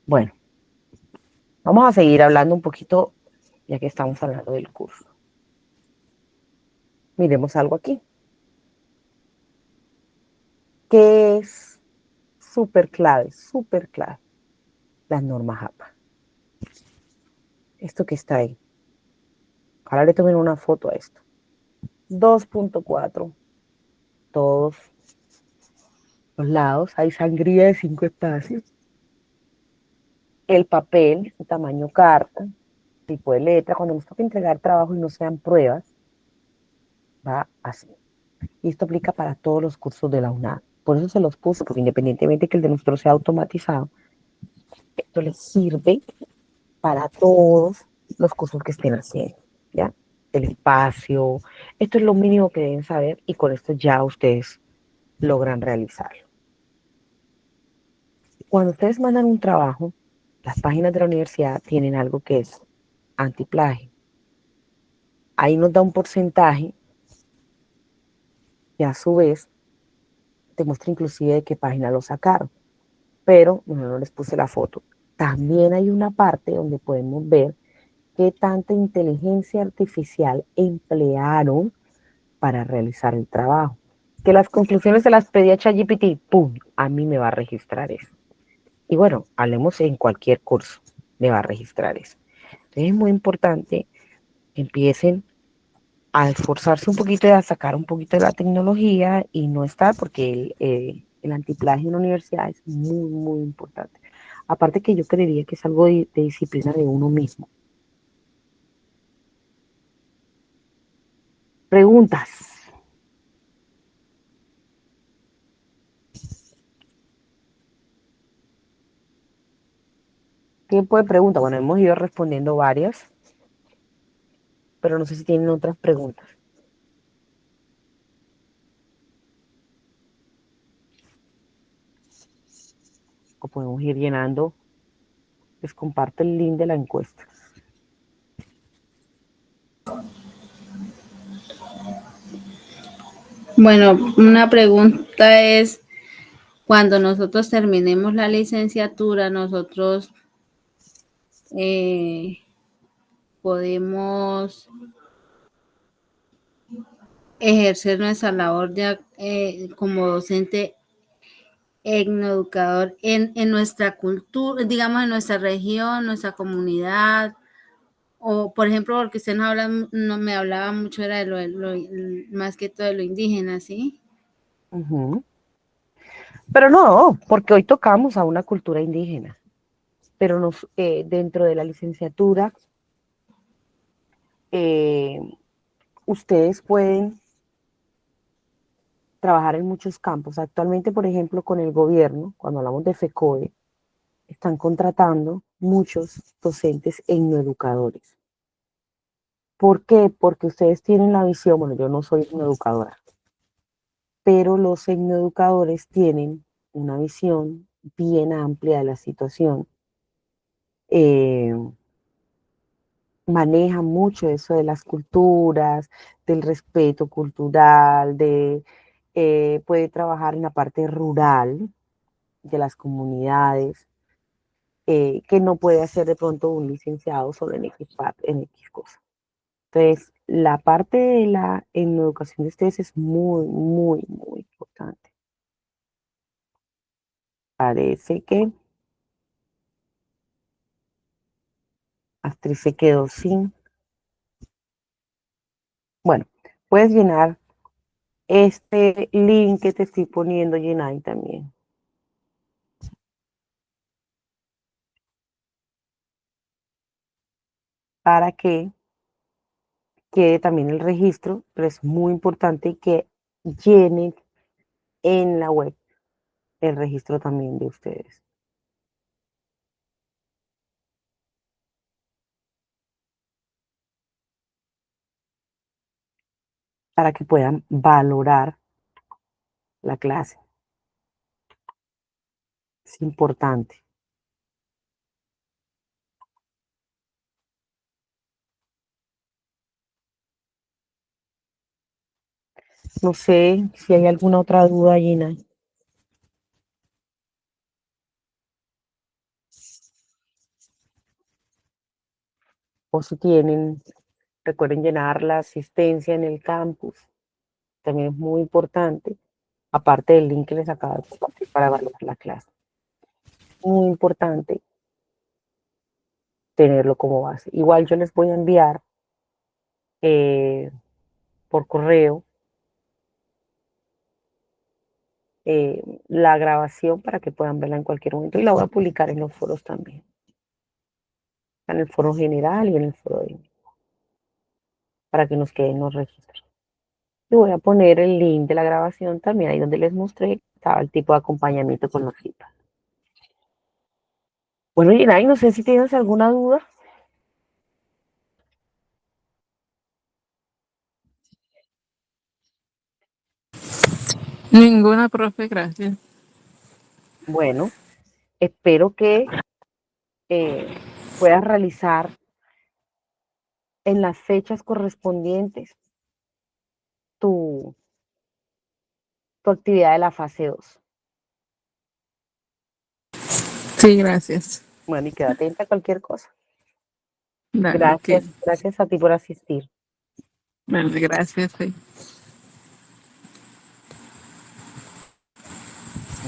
Bueno, vamos a seguir hablando un poquito ya que estamos hablando del curso. Miremos algo aquí, que es súper clave, las normas APA. Esto que está ahí. Ahora le tomen una foto a esto. 2.4, todos los lados, hay sangría de 5 espacios. El papel, el tamaño carta, tipo de letra, cuando nos toca entregar trabajo y no sean pruebas, va así. Y esto aplica para todos los cursos de la UNAM. Por eso se los puse, porque independientemente que el de nosotros sea automatizado, esto les sirve para todos los cursos que estén haciendo, ¿ya? El espacio, esto es lo mínimo que deben saber y con esto ya ustedes logran realizarlo. Cuando ustedes mandan un trabajo, las páginas de la universidad tienen algo que es antiplagio. Ahí nos da un porcentaje y a su vez te muestra inclusive de qué página lo sacaron. Pero bueno, no les puse la foto. También hay una parte donde podemos ver qué tanta inteligencia artificial emplearon para realizar el trabajo. Que las conclusiones se las pedí a ChatGPT, ¡pum! A mí me va a registrar eso. Y bueno, hablemos en cualquier curso, me va a registrar eso. Entonces es muy importante que empiecen a esforzarse un poquito y a sacar un poquito de la tecnología y no estar, porque el antiplagio en la universidad es muy, muy importante. Aparte que yo creería que es algo de disciplina de uno mismo. Preguntas. Tiempo de preguntas. Bueno, hemos ido respondiendo varias, pero no sé si tienen otras preguntas. O podemos ir llenando. Les comparto el link de la encuesta. Bueno, una pregunta es, cuando nosotros terminemos la licenciatura, nosotros podemos ejercer nuestra labor como docente etnoeducador en nuestra cultura, digamos, en nuestra región, nuestra comunidad, o por ejemplo, porque usted no me hablaba mucho, era de más que todo de lo indígena, ¿sí? Pero no, porque hoy tocamos a una cultura indígena, pero dentro de la licenciatura ustedes pueden trabajar en muchos campos. Actualmente, por ejemplo, con el gobierno, cuando hablamos de FECODE, están contratando muchos docentes etnoeducadores. ¿Por qué? Porque ustedes tienen la visión, bueno, yo no soy etnoeducadora, pero los etnoeducadores tienen una visión bien amplia de la situación. Manejan mucho eso de las culturas, del respeto cultural, puede trabajar en la parte rural de las comunidades, que no puede hacer de pronto un licenciado solo en X, en X cosa. Entonces, la parte de la en educación de ustedes es muy, muy, muy importante. Parece que Astrid se quedó sin. Bueno, puedes llenar este link que te estoy poniendo, Jenay, también. Para que quede también el registro, pero es muy importante que llenen en la web el registro también de ustedes. Para que puedan valorar la clase. Es importante. No sé si hay alguna otra duda, Gina. O si tienen, recuerden llenar la asistencia en el campus. También es muy importante, aparte del link que les acabo de compartir para valorar la clase. Muy importante tenerlo como base. Igual yo les voy a enviar por correo la grabación para que puedan verla en cualquier momento y la voy a publicar en los foros también. En el foro general y en el foro de para que nos queden los registros. Y voy a poner el link de la grabación también ahí donde les mostré estaba el tipo de acompañamiento con los feedback. Bueno, Ginay, no sé si tienes alguna duda. Ninguna, profe, gracias. Bueno, espero que puedas realizar en las fechas correspondientes tu actividad de la fase 2. Sí, gracias. Bueno, y queda atenta a cualquier cosa. Dale, ok. Gracias a ti por asistir. Vale, gracias. Sí.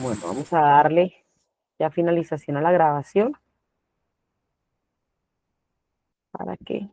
Bueno, vamos a darle ya finalización a la grabación para que